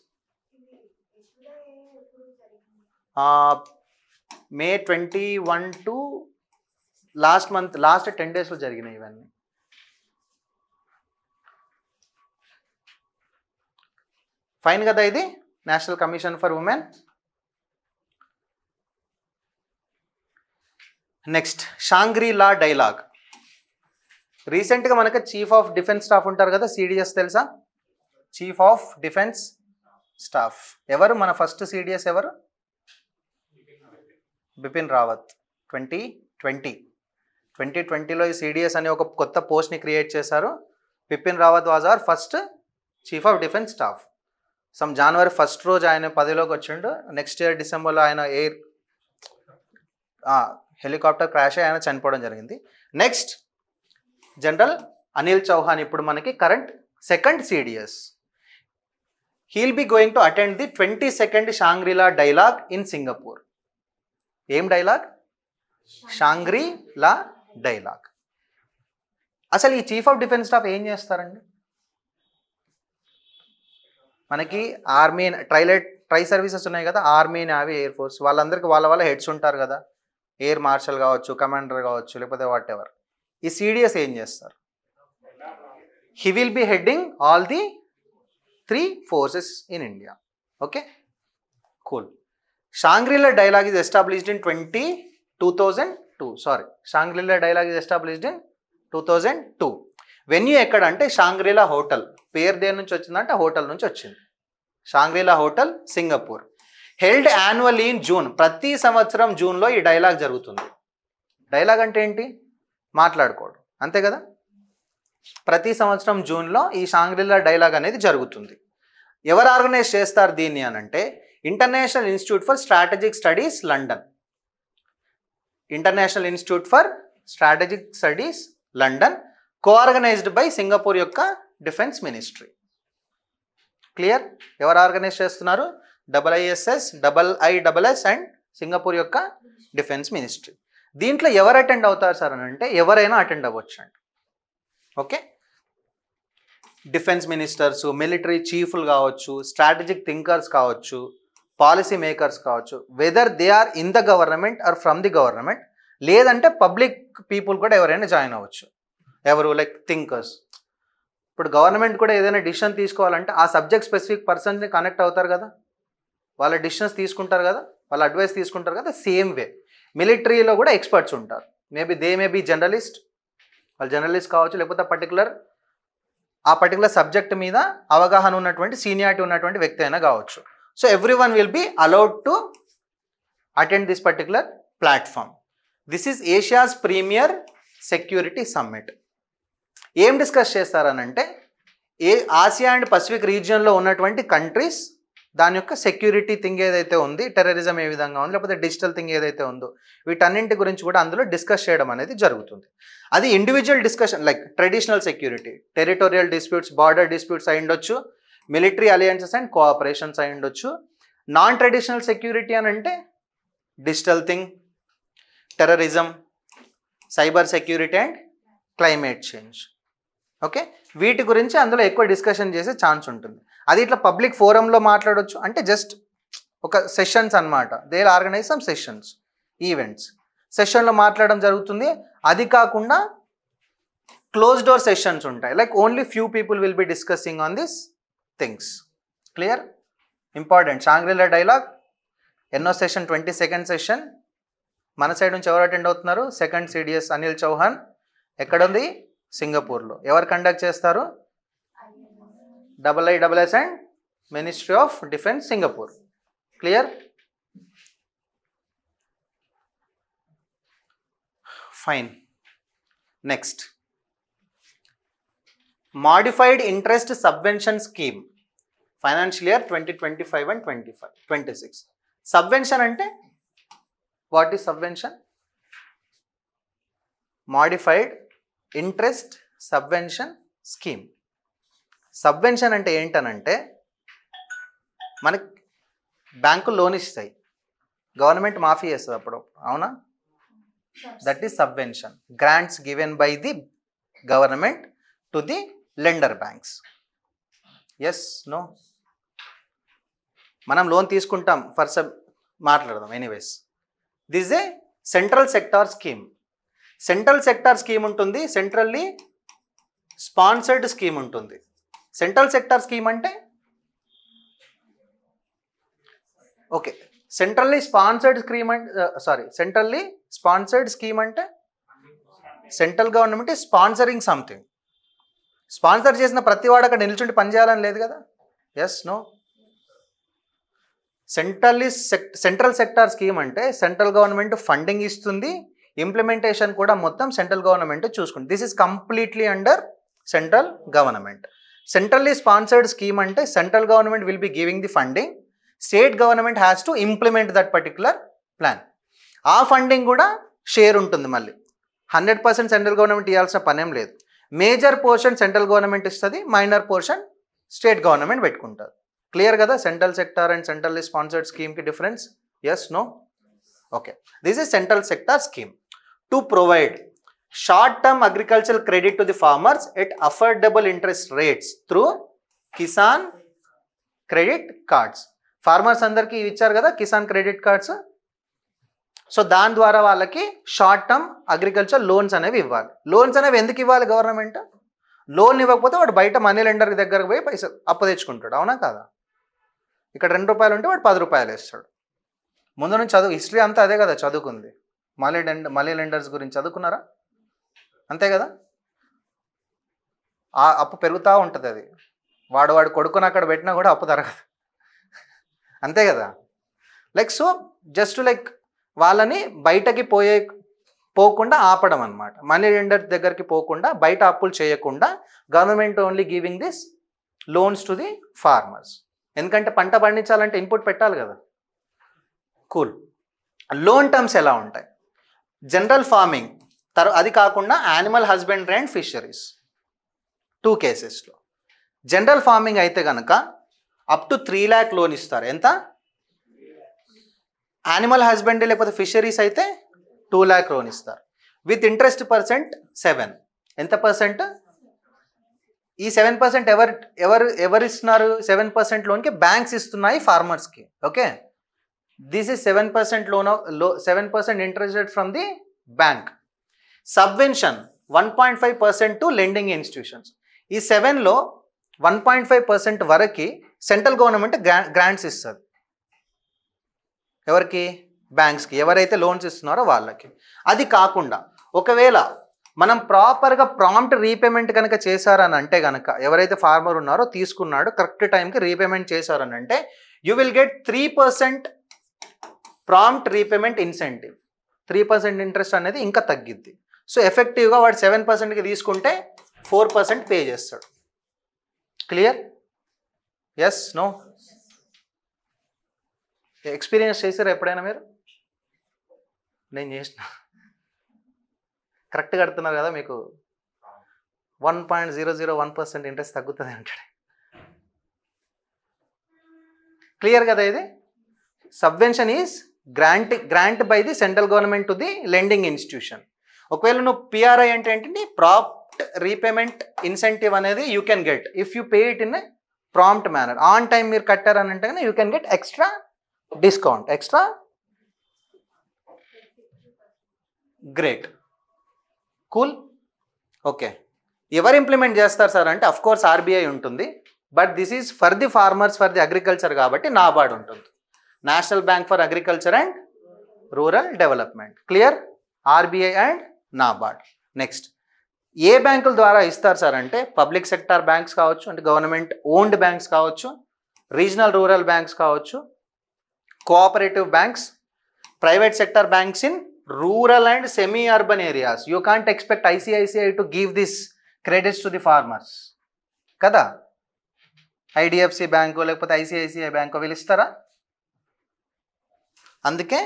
May 21 to లాస్ట్ 10 డేస్లో జరిగినాయి ఇవన్నీ. ఫైన్ కదా ఇది national commission for women. Next, Shangri La dialogue. రీసెంట్గా మనకి చీఫ్ ఆఫ్ డిఫెన్స్ స్టాఫ్ ఉంటారు కదా, సిడిఎస్ తెలుసా? చీఫ్ ఆఫ్ డిఫెన్స్ స్టాఫ్ ఎవరు? మన ఫస్ట్ సిడిఎస్ ఎవరు? బిపిన్ రావత్. 2020లో ఈ సిడిఎస్ అనే ఒక కొత్త పోస్ట్ని క్రియేట్ చేశారు. Bipin Rawat was our first chief of defence staff. జనవరి 1 రోజు ఆయన పదవిలోకి వచ్చిండు. నెక్స్ట్ ఇయర్ డిసెంబర్లో ఆయన హెలికాప్టర్ క్రాష్ అయ్యి ఆయన చనిపోవడం జరిగింది. నెక్స్ట్, జనరల్ అనిల్ చౌహాన్ ఇప్పుడు మనకి current second CDS. He'll be going to attend the 22nd Shangri La dialogue in Singapore. ఏం డైలాగ్? Shangri La dialogue. అసలు ఈ చీఫ్ ఆఫ్ డిఫెన్స్ స్టాఫ్ ఏం చేస్తారండి? మనకి ఆర్మీ ట్రై సర్వీసెస్ ఉన్నాయి కదా, ఆర్మీ, నేవీ, ఎయిర్ ఫోర్స్, వాళ్ళందరికీ వాళ్ళ హెడ్స్ ఉంటారు కదా, ఎయిర్ మార్షల్ కావచ్చు, కమాండర్ కావచ్చు, లేకపోతే వాట్ ఎవర్. ఈ సిడిఎస్ ఏం చేస్తారు? He will B heading all the 3 forces in India. Okay, cool. Shangri-La dialogue is established in 2002. Shangri-La dialogue is established in 2002. Venue ఎక్కడ అంటే షాంగ్రీ-లా హోటల్. పేరు దేని నుంచి వచ్చిందంటే హోటల్ నుంచి వచ్చింది. Shangri La hotel, Singapore. Held annually in June. ప్రతి సంవత్సరం జూన్లో ఈ డైలాగ్ జరుగుతుంది. డైలాగ్ అంటే ఏంటి? మాట్లాడుకోవడం, అంతే కదా? ప్రతి సంవత్సరం జూన్లో ఈ షాంగ్రీ-లా డైలాగ్ అనేది జరుగుతుంది. ఎవరు ఆర్గనైజ్ చేస్తారు దీన్ని అని అంటే international institute for strategic studies London. International institute for strategic studies London, coorganised by Singapore యొక్క డిఫెన్స్ మినిస్ట్రీ. క్లియర్? ఎవరు ఆర్గనైజ్ చేస్తున్నారు? IISS, IISS అండ్ సింగపూర్ యొక్క డిఫెన్స్ మినిస్ట్రీ. దీంట్లో ఎవరు అటెండ్ అవుతారు సార్ అని అంటే ఎవరైనా అటెండ్ అవ్వచ్చు అండి. ఓకే, డిఫెన్స్ మినిస్టర్స్, మిలిటరీ చీఫ్లు కావచ్చు, స్ట్రాటజిక్ థింకర్స్ కావచ్చు, పాలసీ మేకర్స్ కావచ్చు, whether they are in the government or from the government, లేదంటే పబ్లిక్ పీపుల్ కూడా ఎవరైనా జాయిన్ అవ్వచ్చు. ఎవరు? Like thinkers. ఇప్పుడు గవర్నమెంట్ కూడా ఏదైనా డిసిషన్ తీసుకోవాలంటే ఆ సబ్జెక్ట్ స్పెసిఫిక్ పర్సన్ని కనెక్ట్ అవుతారు కదా, వాళ్ళ డిసిషన్స్ తీసుకుంటారు కదా, వాళ్ళ అడ్వైస్ తీసుకుంటారు కదా. సేమ్ వే మిలిటరీలో కూడా ఎక్స్పర్ట్స్ ఉంటారు. దే మే బీ జర్నలిస్ట్, వాళ్ళు జర్నలిస్ట్ కావచ్చు, లేకపోతే ఆ పర్టికులర్ సబ్జెక్ట్ మీద అవగాహన ఉన్నటువంటి, సీనియారిటీ ఉన్నటువంటి వ్యక్తి అయినా కావచ్చు. So everyone will be allowed to attend this particular platform. This is Asia's premier security summit. ఏం డిస్కస్ చేస్తారనంటే ఆసియా అండ్ పసిఫిక్ రీజియన్లో ఉన్నటువంటి కంట్రీస్ దాని యొక్క సెక్యూరిటీ థింగ్ ఏదైతే ఉంది, టెర్రరిజం ఏ విధంగా ఉంది, లేకపోతే డిజిటల్ థింగ్ ఏదైతే ఉందో, వీటన్నింటి గురించి కూడా అందులో డిస్కస్ చేయడం అనేది జరుగుతుంది. అది individual discussion, like traditional security, territorial disputes, border disputes అయి ఉండొచ్చు, మిలిటరీ అలయన్సెస్ అండ్ కోఆపరేషన్స్ అయి ఉండొచ్చు. నాన్ ట్రెడిషనల్ సెక్యూరిటీ అని అంటే digital thing, terrorism, cyber security and climate change. Okay, వీటి గురించి అందులో ఎక్కువ డిస్కషన్ చేసే ఛాన్స్ ఉంటుంది. అది ఇట్లా పబ్లిక్ ఫోరంలో మాట్లాడవచ్చు అంటే జస్ట్ ఒక సెషన్స్ అనమాట. They will organise some sessions, events, సెషన్లో మాట్లాడడం జరుగుతుంది. అది కాకుండా క్లోజ్ డోర్ సెషన్స్ ఉంటాయి, like only few people will be discussing on this things. Clear? Important. Shangri La dialogue ఎన్నో సెషన్? 22nd session. మన సైడ్ నుంచి ఎవరు అటెండ్ అవుతున్నారు? Second CDS Anil Chauhan. ఎక్కడుంది? సింగపూర్లో. ఎవరు కండక్ట్ చేస్తారు? IISS and ministry of defence, Singapore. Clear? Fine. Next, modified interest subvention scheme, financial year 2025 and 26. Subvention అంటే what is subvention? Modified interest subvention scheme. Subvention అంటే ఏంటనంటే మనకి బ్యాంకులు లోన్ ఇస్తాయి, గవర్నమెంట్ మాఫీ చేస్తుంది అప్పుడు, అవునా? That is subvention. Grants given by the government to the lender banks. Yes, no? మనం లోన్ తీసుకుంటాం ఫర్ మాట్లాడదాం. Anyways, this a central sector scheme. Central sector scheme ఉంటుంది, సెంట్రల్లీ స్పాన్సర్డ్ స్కీమ్ ఉంటుంది. సెంట్రల్ సెక్టార్ స్కీమ్ అంటే okay, centrally sponsored scheme అంటే centrally sponsored scheme అంటే central government is sponsoring something. Sponsor చేసిన ప్రతి వాడు అక్కడ నిల్చుండి పనిచేయాలని లేదు కదా. Yes, no? Central sector scheme అంటే సెంట్రల్ గవర్నమెంట్ ఫండింగ్ ఇస్తుంది, ఇంప్లిమెంటేషన్ కూడా మొత్తం సెంట్రల్ గవర్నమెంట్ చూసుకుంటుంది. This is completely under central government. Centrally sponsored scheme అంటే central government will be giving the funding, state government has to implement that particular plan. ఆ funding కూడా share ఉంటుంది. మళ్ళీ 100% central government ఇవ్వాల్సిన పనేం లేదు. మేజర్ పోర్షన్ సెంట్రల్ గవర్నమెంట్ ఇస్తుంది, minor portion state government పెట్టుకుంటారు. క్లియర్ కదా? Central sector and centrally sponsored స్కీమ్కి difference. Yes, no? Okay, this is central sector scheme to provide short-term agricultural credit to the farmers at affordable interest rates through Kisan credit cards. Farmers అందరికీ ఇచ్చారు కదా Kisan credit cards. So దాని ద్వారా వాళ్ళకి short term agriculture loans అనేవి ఇవ్వాలి. Loans అనేవి ఎందుకు ఇవ్వాలి గవర్నమెంట్? లోన్ ఇవ్వకపోతే వాడు బయట మనీ లెండర్ దగ్గరకు పోయి పైసలు అప్పు తెచ్చుకుంటాడు, అవునా కాదా? ఇక్కడ 2 రూపాయలు ఉంటే వాడు 10 రూపాయలు వేస్తాడు. ముందు నుంచి హిస్టరీ అంతా అదే కదా చదువుకుంది. మనీ లెండర్స్ గురించి చదువుకున్నారా? అంతే కదా. ఆ అప్పు పెరుగుతూ ఉంటుంది. అది వాడు కొడుకుని అక్కడ పెట్టినా కూడా అప్పు తరగదు, అంతే కదా. లైక్ సో జస్ట్ లైక్ వాళ్ళని బయటకి పోకుండా ఆపడం అనమాట. మనీ లెండర్ దగ్గరికి పోకుండా, బయట అప్పులు చేయకుండా government only giving this loans to the farmers. ఎందుకంటే పంట పండించాలంటే ఇన్పుట్ పెట్టాలి కదా. కూల్. లోన్ టర్మ్స్ ఎలా ఉంటాయి? జనరల్ ఫార్మింగ్, అది కాకుండా యానిమల్ హస్బెండరీ అండ్ ఫిషరీస్ 2 కేసెస్లో. జనరల్ ఫార్మింగ్ అయితే కనుక అప్ టు 3 lakh లోన్ ఇస్తారు. ఎంత? యానిమల్ హస్బెండరీ లేకపోతే ఫిషరీస్ అయితే 2 lakh లోన్ ఇస్తారు. With interest % 7. ఎంత పర్సెంట్? ఈ 7% ఎవరు ఇస్తున్నారు? 7% లోన్కి బ్యాంక్స్ ఇస్తున్నాయి ఫార్మర్స్కి. Okay, this is 7% loan, 7% interest rate from the bank. Subvention 1.5% to lending institutions. ఈ 7లో 1.5% వరకు సెంట్రల్ గవర్నమెంట్ గ్రాంట్స్ ఇస్తుంది. ఎవరికి? బ్యాంక్స్కి, ఎవరైతే లోన్స్ ఇస్తున్నారో వాళ్ళకి. అది కాకుండా ఒకవేళ మనం ప్రాపర్గా ప్రాంప్ట్ రీపేమెంట్ కనుక చేశారని అంటే కనుక, ఎవరైతే ఫార్మర్ ఉన్నారో తీసుకున్నాడో కరెక్ట్ టైంకి రీపేమెంట్ చేశారని అంటే you will get 3% prompt repayment incentive. 3% interest అనేది ఇంకా తగ్గిద్ది. సో ఎఫెక్టివ్గా వాడు 7%కి తీసుకుంటే 4% పే చేస్తాడు. క్లియర్? Yes, no? ఎక్స్పీరియన్స్ చేశారు ఎప్పుడైనా మీరు? నేను చేసిన. కరెక్ట్ కడుతున్నారు కదా, మీకు 1.001% ఇంట్రెస్ట్ తగ్గుతుంది అంటాడు. క్లియర్ కదా? ఇది subvention is grant by the central government to the lending institution. ఒకవేళ నువ్వు పిఆర్ఐ అంటే ఏంటంటే ప్రాంప్ట్ రీపేమెంట్ ఇన్సెంటివ్ అనేది you can get if you pay it in a prompt manner. On time మీరు కట్టారని అంటే you can get extra discount, extra. Great, cool. Okay, ఎవరు implement చేస్తారు sir అంటే అఫ్ కోర్స్ ఆర్బీఐ ఉంటుంది. But this is for the farmers, for the agriculture కాబట్టి నాబార్డ్ ఉంటుంది. National bank for agriculture and rural development. Clear? RBI and NABARD. Next, ఏ బ్యాంకుల ద్వారా ఇస్తారు సార్ అంటే పబ్లిక్ సెక్టార్ బ్యాంక్స్ కావచ్చు, అంటే గవర్నమెంట్ ఓన్డ్ బ్యాంక్స్ కావచ్చు, రీజనల్ రూరల్ బ్యాంక్స్ కావచ్చు, cooperative banks, private sector banks in rural and semi urban areas. You can't expect ICICI to give this credits to the farmers కదా. IDFC bank లేకపోతే ICICI bank వీళ్ళు ఇస్తారా? అందుకే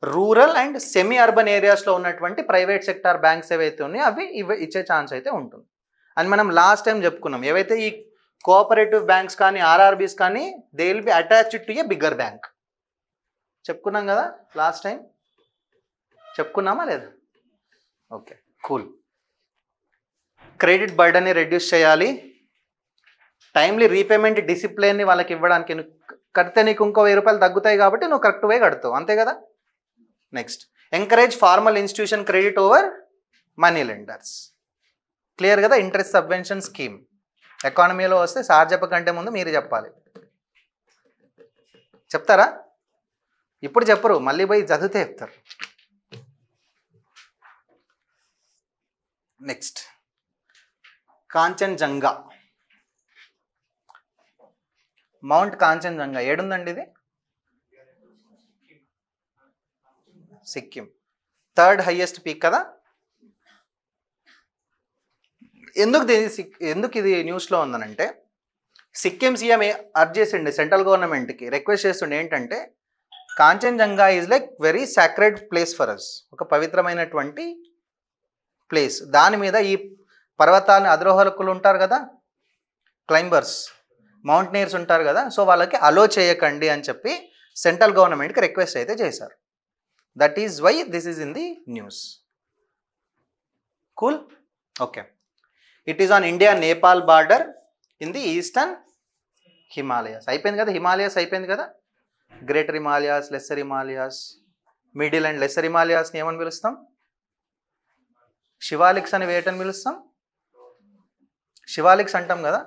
rural and semi urban ఏరియాస్లో ఉన్నటువంటి private sector banks ఏవైతే ఉన్నాయో అవి ఇచ్చే ఛాన్స్ అయితే ఉంటుంది. అని మనం లాస్ట్ టైం చెప్పుకున్నాం. ఏవైతే ఈ కోఆపరేటివ్ బ్యాంక్స్ కానీ ఆర్ఆర్బీస్ కానీ they will be attached to a bigger bank. చెప్పుకున్నాం కదా లాస్ట్ టైం, చెప్పుకున్నామా లేదా? Okay, cool. క్రెడిట్ బర్డన్ని రెడ్యూస్ చేయాలి, టైమ్లీ రీపేమెంట్ డిసిప్లిన్ని వాళ్ళకి ఇవ్వడానికి. కడితే నీకు ఇంకో 1000 రూపాయలు తగ్గుతాయి కాబట్టి నువ్వు కరెక్ట్ వే కడతావు, అంతే కదా. Next, encourage formal institution credit over money lenders. Clear కదా? ఇంట్రెస్ట్ సబ్వెన్షన్ స్కీమ్ ఎకానమీలో వస్తే సార్ చెప్పకంటే ముందు మీరు చెప్పాలి. చెప్తారా? ఇప్పుడు చెప్పరు, మళ్ళీ పోయి చదివితే చెప్తారు. నెక్స్ట్, కాంచన్జంగా. మౌంట్ కాంచన్జంగా ఏడుందండి ఇది? సిక్కిం. 3rd హైయెస్ట్ పీక్ కదా. ఎందుకు ఇది న్యూస్లో ఉందనంటే సిక్కిం సీఎం అర్జ్ చేసిండే సెంట్రల్ గవర్నమెంట్కి, రిక్వెస్ట్ చేస్తుండే ఏంటంటే Kanchenjunga is like very sacred place for us. ఒక పవిత్రమైనటువంటి ప్లేస్. దాని మీద ఈ పర్వతాన్ని అధిరోహకులు ఉంటారు కదా, క్లైంబర్స్, మౌంటైనర్స్ ఉంటారు కదా, సో వాళ్ళకి అలో చేయకండి అని చెప్పి సెంట్రల్ గవర్నమెంట్కి రిక్వెస్ట్ అయితే చేశారు. That is why this is in the news. Cool. Okay, it is on India Nepal border in the eastern Himalayas. అయిపోయింది కదా, హిమాలయాస్ అయిపోయింది కదా. Greater Himalayas, lesser Himalayas, middle and lesser హిమాలయాస్ని ఏమని పిలుస్తాం? శివాలిక్స్ అని వేటని పిలుస్తాం. శివాలిక్స్ అంటాం కదా.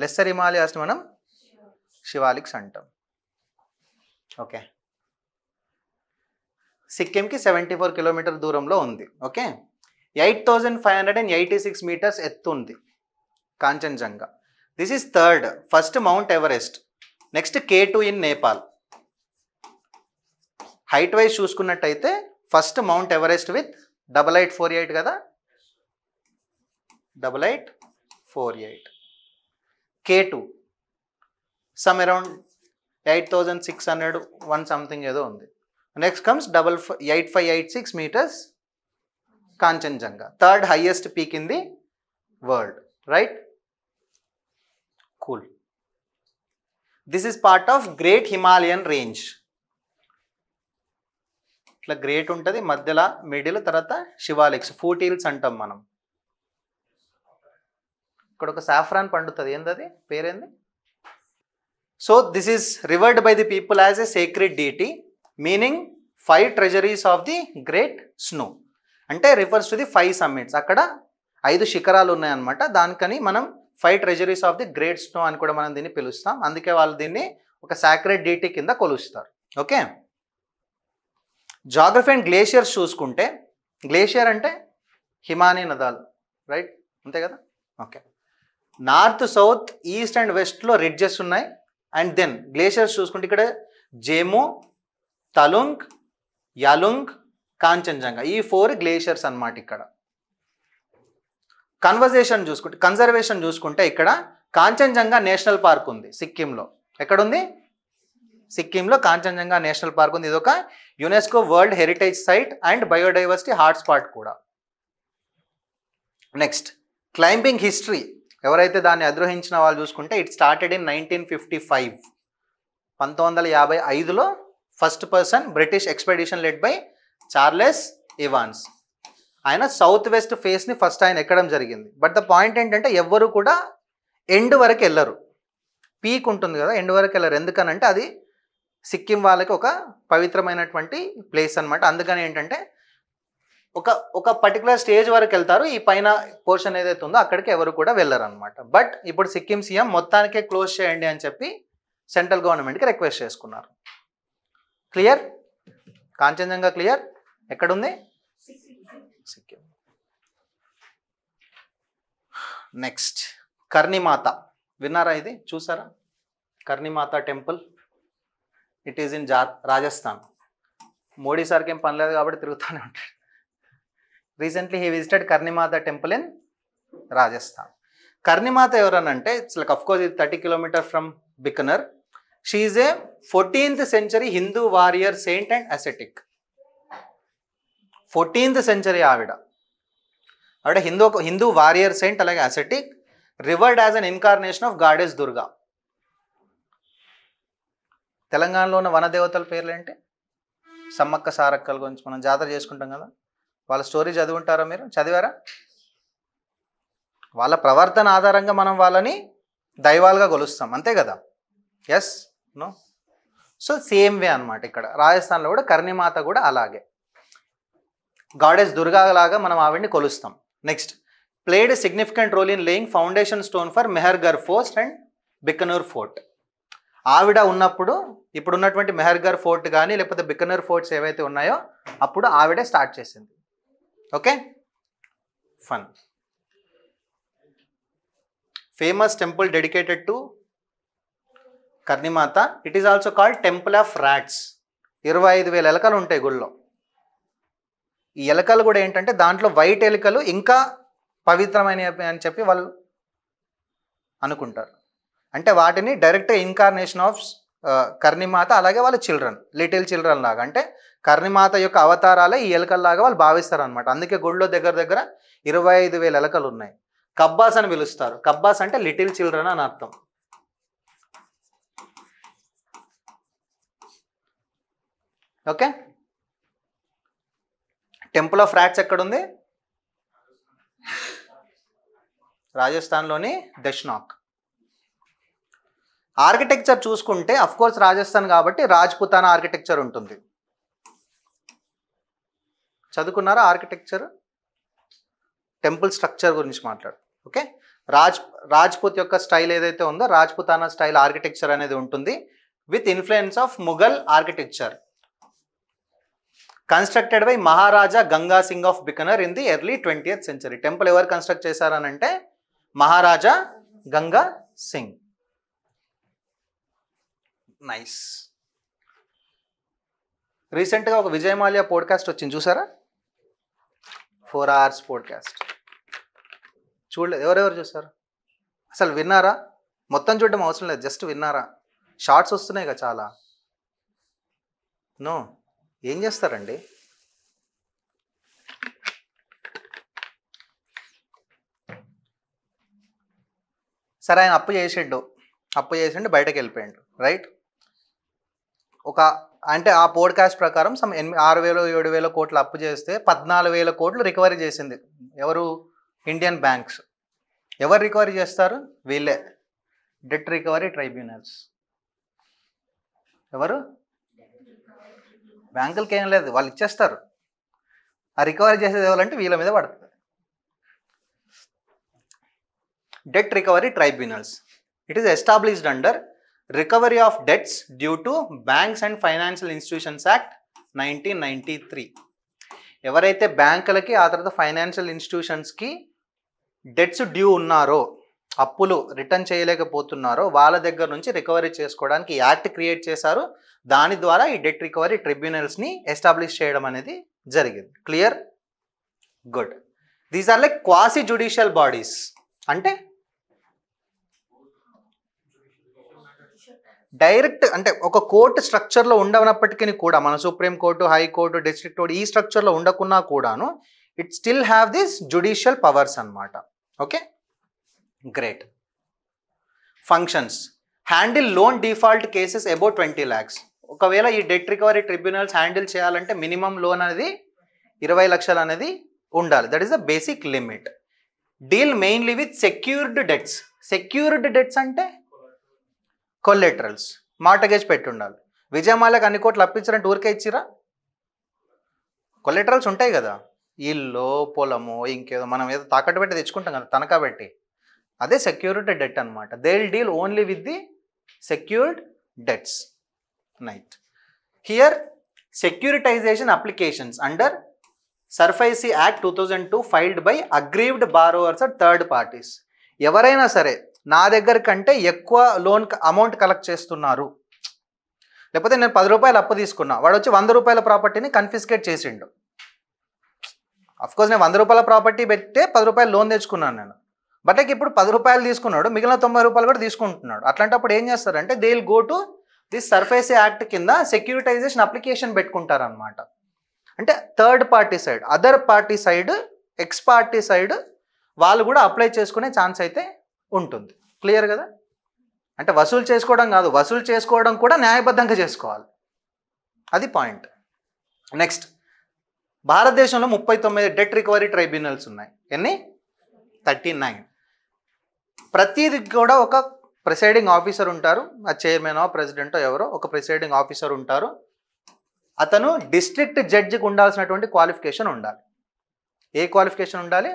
లెస్సర్ హిమాలయాస్ని మనం శివాలిక్స్ అంటాం. ఓకే, సిక్కింకి 74 కిలోమీటర్ దూరంలో ఉంది. ఓకే, 8586 మీటర్స్ ఎత్తు ఉంది Kanchenjunga. This is 3rd, first mount Everest, next K2 in Nepal. Height wise చూసుకున్నట్టయితే ఫస్ట్ మౌంట్ ఎవరెస్ట్ విత్ 8848 కదా, 8848. K2 సమ్ అరౌండ్ 8600 1 సంథింగ్ ఏదో ఉంది. Next comes 8586 metres Kanchenjunga, 3rd highest peak in the world, right? Cool. This is part of great Himalayan range. ఇట్లా great ఉంటుంది, మధ్యలో middle, తర్వాత Shivaliks, foot hills అంటాం మనం. ఇక్కడ ఒక సాఫ్రాన్ పండుతుంది, ఏందది పేరేంది? So this is revered by the people as a sacred deity, meaning 5 treasuries of the great snow, అంటే రిఫర్స్ టు ది 5 summits. అక్కడ 5 శిఖరాలు ఉన్నాయన్నమాట. దానికని మనం 5 treasuries of the great snow అని కూడా మనం దీన్ని పిలుస్తాం. అందుకే వాళ్ళు దీన్ని ఒక సాక్రెడ్ డీటీ కింద కొలుస్తారు. ఓకే, జాగ్రఫీ అండ్ గ్లేషియర్స్ చూసుకుంటే, గ్లేషియర్ అంటే హిమానీ నదాలు, రైట్, అంతే కదా. Okay, north, south, east and వెస్ట్లో రిడ్జెస్ ఉన్నాయి. అండ్ దెన్ గ్లేషియర్స్ చూసుకుంటే ఇక్కడ జేము, తలుంగ్, యాలుంగ్, కాంచన్జంగా, ఈ 4 గ్లేషియర్స్ అన్నమాట. ఇక్కడ కన్జర్వేషన్ చూసుకుంటే ఇక్కడ కాంచన్జంగా నేషనల్ పార్క్ ఉంది సిక్కింలో. ఎక్కడుంది? సిక్కింలో కాంచన్జంగా నేషనల్ పార్క్ ఉంది. ఇది ఒక UNESCO world heritage site and biodiversity hotspot కూడా. నెక్స్ట్, క్లైంబింగ్ హిస్టరీ ఎవరైతే దాన్ని అధిరోహించిన వాళ్ళు చూసుకుంటే ఇట్ స్టార్టెడ్ ఇన్ 1955. 1955లో first person British expedition led by Charles Evans. ఆయన సౌత్ వెస్ట్ ఫేస్ని ఫస్ట్ ఆయన ఎక్కడం జరిగింది. బట్ ద పాయింట్ ఏంటంటే ఎవ్వరు కూడా ఎండ్ వరకు వెళ్ళరు, పీక్ ఉంటుంది కదా, ఎండ్ వరకు వెళ్ళరు. ఎందుకనంటే అది సిక్కిం వాళ్ళకి ఒక పవిత్రమైనటువంటి ప్లేస్ అనమాట. అందుకని ఏంటంటే ఒక పర్టికులర్ స్టేజ్ వరకు వెళ్తారు, ఈ పైన పోర్షన్ ఏదైతే ఉందో అక్కడికి ఎవరు కూడా వెళ్ళరు అనమాట. బట్ ఇప్పుడు సిక్కిం సీఎం మొత్తానికే క్లోజ్ చేయండి అని చెప్పి సెంట్రల్ గవర్నమెంట్కి రిక్వెస్ట్ చేసుకున్నారు. క్లియర్? కాంచన్జంగా క్లియర్? ఎక్కడుంది? సిక్కిం. నెక్స్ట్, కర్ణిమాత విన్నారా? ఇది చూసారా? Karni Mata temple, it is in Rajasthan. Modi సార్కి ఏం పని లేదు కాబట్టి తిరుగుతూనే ఉంటాడు. Recently he visited Karni Mata temple in Rajasthan. Karni Mata ఎవరనంటే ఇట్స్ లైక్, అఫ్ కోర్స్ ఇది 30 kilometers from Bikaner. She is a 14th century Hindu warrior, saint and ascetic. 14th century ఆవిడ హిందూ వారియర్, సెయింట్, అలాగే ascetic, revered as an incarnation of goddess Durga. తెలంగాణలో ఉన్న వనదేవతల పేర్లు ఏంటి? సమ్మక్క సారక్కల గురించి మనం జాతర చేసుకుంటాం కదా, వాళ్ళ స్టోరీ చదువుంటారా మీరు? చదివారా? వాళ్ళ ప్రవర్తన ఆధారంగా మనం వాళ్ళని దైవాలుగా కొలుస్తాం, అంతే కదా? Yes, no? So same way అనమాట. ఇక్కడ రాజస్థాన్లో కూడా కర్ణిమాత కూడా అలాగే గాడెస్ దుర్గా లాగా మనం ఆవిడ్ని కొలుస్తాం. Next, played significant role in laying foundation stone for Mehrangarh fort and Bikaner fort. ఆవిడ ఉన్నప్పుడు ఇప్పుడున్నటువంటి మెహర్గర్ ఫోర్ట్ కానీ లేకపోతే బికనూర్ ఫోర్ట్స్ ఏవైతే ఉన్నాయో అప్పుడు ఆవిడే స్టార్ట్ చేసింది. Okay, fun. Famous temple dedicated to Karni Mata, it is also called temple of rats. 25,000 ఎలకలు ఉంటాయి గుళ్ళో. ఈ ఎలకలు కూడా ఏంటంటే దాంట్లో వైట్ ఎలుకలు ఇంకా పవిత్రమైనవి అని చెప్పి వాళ్ళు అనుకుంటారు. అంటే వాటిని డైరెక్ట్ ఇన్కార్నేషన్ ఆఫ్ కర్ణిమాత, అలాగే వాళ్ళ చిల్డ్రన్, లిటిల్ చిల్డ్రన్ లాగా, అంటే కర్ణిమాత యొక్క అవతారాలే ఈ ఎలుకల్లాగా వాళ్ళు భావిస్తారు అనమాట. అందుకే గుళ్ళో దగ్గర దగ్గర 25,000 ఎలకలు ఉన్నాయి. కబ్బాస్ అని పిలుస్తారు. కబ్బాస్ అంటే లిటిల్ చిల్డ్రన్ అని అర్థం. ఓకే, టెంపుల్ ఆఫ్ రాట్స్ ఎక్కడుంది? రాజస్థాన్లోని దెష్నాక్. ఆర్కిటెక్చర్ చూసుకుంటే అఫ్ కోర్స్ రాజస్థాన్ కాబట్టి రాజ్పుతానా ఆర్కిటెక్చర్ ఉంటుంది. చదువుకున్నారా ఆర్కిటెక్చర్? టెంపుల్ స్ట్రక్చర్ గురించి మాట్లాడు. ఓకే, రాజ్పుత్ యొక్క స్టైల్ ఏదైతే ఉందో రాజ్పుతానా స్టైల్ ఆర్కిటెక్చర్ అనేది ఉంటుంది with influence of Mughal architecture. Constructed by Maharaja Ganga Singh of Bikaner in the early 20th century. Temple ఎవరు కన్స్ట్రక్ట్ చేశారనంటే మహారాజా గంగా సింగ్. నైస్. రీసెంట్గా ఒక విజయమాల్యా పోడ్కాస్ట్ వచ్చింది, చూసారా? 4 hours పోడ్కాస్ట్. చూడలేదు? ఎవరెవరు చూసారు? అసలు విన్నారా? మొత్తం చూడడం అవసరం లేదు, జస్ట్ విన్నారా? షార్ట్స్ వస్తున్నాయి కదా చాలా. నో, ఏం చేస్తారండి? సరే, ఆయన అప్పు చేసిండు బయటకు వెళ్ళిపోయాడు, రైట్? అంటే ఆ పోడ్కాస్ట్ ప్రకారం 6,000-7,000 కోట్లు అప్పు చేస్తే 14,000 కోట్లు రికవరీ చేసింది ఎవరు? Indian banks. ఎవరు రికవరీ చేస్తారు? వీళ్ళే, డెట్ రికవరీ ట్రైబ్యునల్స్. ఎవరు? బ్యాంకులకి ఏం లేదు, వాళ్ళు ఇచ్చేస్తారు. ఆ రికవరీ చేసేది ఎవరంటే వీళ్ళ మీద పడుతుంది. Debt recovery tribunals, it is established under recovery of debts due to banks and financial institutions act 1993. ఎవరైతే బ్యాంకులకి ఆ తర్వాత ఫైనాన్షియల్ ఇన్స్టిట్యూషన్స్కి డెట్స్ డ్యూ ఉన్నారో, అప్పులు రిటర్న్ చేయలేకపోతున్నారో వాళ్ళ దగ్గర నుంచి రికవరీ చేసుకోవడానికి యాక్ట్ క్రియేట్ చేశారు. దాని ద్వారా ఈ డెట్ రికవరీ ట్రిబ్యునల్స్ని ఎస్టాబ్లిష్ చేయడం అనేది జరిగింది. Clear? Good. These are like quasi judicial bodies. అంటే డైరెక్ట్ అంటే ఒక కోర్టు స్ట్రక్చర్లో ఉండనప్పటికీ కూడా, మన supreme court, high court, district court ఈ స్ట్రక్చర్లో ఉండకున్నా కూడాను it still have this judicial powers అన్నమాట. Okay, great. Functions: handle loan default cases about 20 lakhs. ఒకవేళ ఈ డెట్ రికవరీ ట్రిబ్యునల్స్ హ్యాండిల్ చేయాలంటే మినిమం లోన్ అనేది 20 లక్షలు అనేది ఉండాలి. That is the basic limit. Deal mainly with secured debts. Secured debts అంటే కొల్లెటరల్స్, mortgage పెట్టి ఉండాలి. విజయమాలకు అన్ని కోట్లు అప్పించారంటే ఊరికే ఇచ్చిరా? కొల్లెటరల్స్ ఉంటాయి కదా, ఇల్లు, పొలము, ఇంకేదో మనం ఏదో తాకట్టు పెట్టి తెచ్చుకుంటాం కదా, తనఖా పెట్టి, అదే సెక్యూర్డ్ డెట్ అనమాట. They will deal only with the secured debts. Night here securitisation applications under SARFAESI act 2002 filed by aggrieved borrowers or third parties. ఎవరైనా సరే నా దగ్గర కంటే ఎక్కువ లోన్ అమౌంట్ కలెక్ట్ చేస్తున్నారు, లేకపోతే నేను 10 రూపాయలు అప్పు తీసుకున్నా, వాడు వచ్చి 100 రూపాయల ప్రాపర్టీని కన్ఫిస్కేట్ చేసిండు. అఫ్కోర్స్ నేను 100 రూపాయల ప్రాపర్టీ పెట్టే 10 రూపాయలు లోన్ తెచ్చుకున్నాను నేను, బట్ ఇప్పుడు 10 రూపాయలు తీసుకున్నాడు, మిగిలిన 90 రూపాయలు కూడా తీసుకుంటున్నాడు. అట్లాంటప్పుడు ఏం చేస్తారంటే they will go to this SARFAESI act కింద సెక్యూరిటైజేషన్ అప్లికేషన్ పెట్టుకుంటారనమాట. అంటే third party side, other party side, X party side వాళ్ళు కూడా అప్లై చేసుకునే ఛాన్స్ అయితే ఉంటుంది. క్లియర్ కదా? అంటే వసూలు చేసుకోవడం కాదు, వసూలు చేసుకోవడం కూడా న్యాయబద్ధంగా చేసుకోవాలి, అది పాయింట్. నెక్స్ట్, భారతదేశంలో 39 డెట్ రికవరీ ట్రైబ్యునల్స్ ఉన్నాయి. ఎన్ని? 39. ప్రతిది కూడా ఒక ప్రిసైడింగ్ ఆఫీసర్ ఉంటారు, ఆ చైర్మన్ ప్రెసిడెంటో ఎవరో ఒక ప్రిసైడింగ్ ఆఫీసర్ ఉంటారు. అతను డిస్ట్రిక్ట్ జడ్జికి ఉండాల్సినటువంటి క్వాలిఫికేషన్ ఉండాలి. ఏ క్వాలిఫికేషన్ ఉండాలి?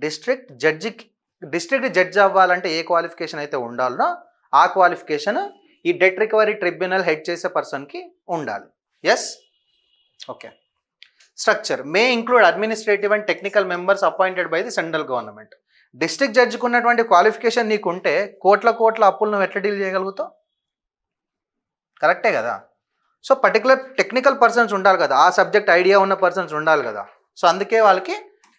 డిస్ట్రిక్ట్ జడ్జి అవ్వాలంటే ఏ క్వాలిఫికేషన్ అయితే ఉండాలనో ఆ క్వాలిఫికేషన్ ఈ డెట్ రికవరీ ట్రిబ్యునల్ హెడ్ చేసే పర్సన్కి ఉండాలి. Yes, okay. Structure may include administrative and technical members appointed by the central government. District జడ్జికి ఉన్నటువంటి క్వాలిఫికేషన్ నీకుంటే కోట్ల అప్పులు నువ్వు ఎట్లా డీల్ చేయగలుగుతావు? కరెక్టే కదా? సో పర్టికులర్ టెక్నికల్ పర్సన్స్ ఉండాలి కదా, ఆ సబ్జెక్ట్ ఐడియా ఉన్న పర్సన్స్ ఉండాలి కదా. సో అందుకే వాళ్ళకి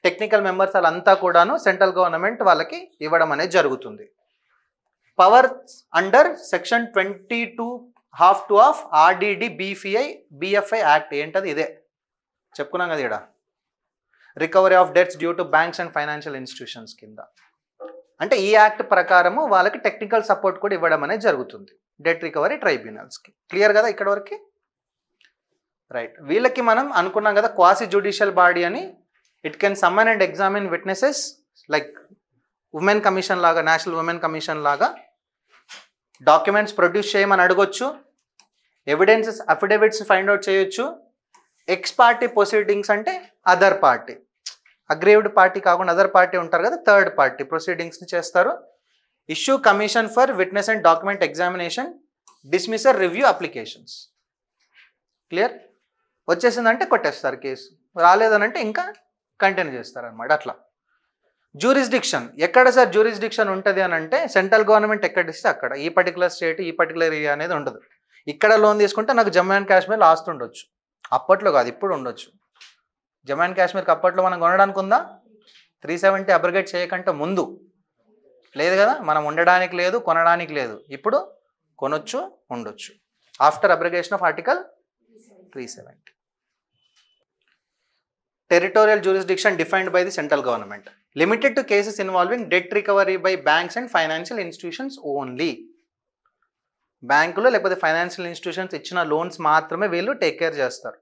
టెక్నికల్ మెంబర్స్ వాళ్ళంతా కూడాను సెంట్రల్ గవర్నమెంట్ వాళ్ళకి ఇవ్వడం అనేది జరుగుతుంది. Power under section 22(2) of RDD BFI act. ఏంటది? ఇదే చెప్పుకున్నాం కదా ఇక్కడ, recovery of debts due to banks and financial institutions కింద. అంటే ఈ యాక్ట్ ప్రకారము వాళ్ళకి టెక్నికల్ సపోర్ట్ కూడా ఇవ్వడం అనేది జరుగుతుంది డెట్ రికవరీ ట్రైబ్యునల్స్కి. క్లియర్ కదా ఇక్కడ వరకు? రైట్. వీళ్ళకి మనం అనుకున్నాం కదా క్వాసి జ్యుడిషియల్ బాడీ అని. It can summon and examine witnesses like women commission లాగా, నేషనల్ ఉమెన్ కమిషన్ లాగా. డాక్యుమెంట్స్ ప్రొడ్యూస్ చేయమని అడగొచ్చు, ఎవిడెన్సెస్ అఫిడవిట్స్ ఫైండ్ అవుట్ చేయొచ్చు. ఎక్స్ పార్టీ ప్రొసీడింగ్స్ అంటే అదర్ పార్టీ, అగ్రీవ్డ్ పార్టీ కాకుండా అదర్ పార్టీ ఉంటారు కదా, థర్డ్ పార్టీ ప్రొసీడింగ్స్ని చేస్తారు. Issue commission for witness and document examination, dismiss or review applications. Clear? వచ్చేసిందంటే కొట్టేస్తారు కేసు, రాలేదనంటే ఇంకా కంటిన్యూ చేస్తారనమాట. అట్లా జ్యూరిస్డిక్షన్ ఎక్కడ సార్ జ్యూరిస్డిక్షన్ ఉంటుంది అని అంటే సెంట్రల్ గవర్నమెంట్ ఎక్కడ ఇస్తే అక్కడ, ఈ పర్టికులర్ స్టేట్ ఈ పర్టికులర్ ఏరియా అనేది ఉండదు. ఇక్కడ లోన్ తీసుకుంటే నాకు జమ్మూ అండ్ కాశ్మీర్లో ఆస్తి ఉండొచ్చు, అప్పట్లో కాదు ఇప్పుడు ఉండొచ్చు. జమ్మూ అండ్ కాశ్మీర్కి అప్పట్లో మనం కొనడానికి ఉందా? 370 అబ్రిగేట్ చేయకంటే ముందు లేదు కదా, మనం ఉండడానికి లేదు, కొనడానికి లేదు. ఇప్పుడు కొనొచ్చు, ఉండొచ్చు after abrogation of article 370. Territorial jurisdiction defined by the central government, limited to cases involving debt recovery by banks and financial institutions only. బ్యాంకులు లేకపోతే ఫైనాన్షియల్ ఇన్స్టిట్యూషన్స్ ఇచ్చిన లోన్స్ మాత్రమే వీళ్ళు టేక్ కేర్ చేస్తారు.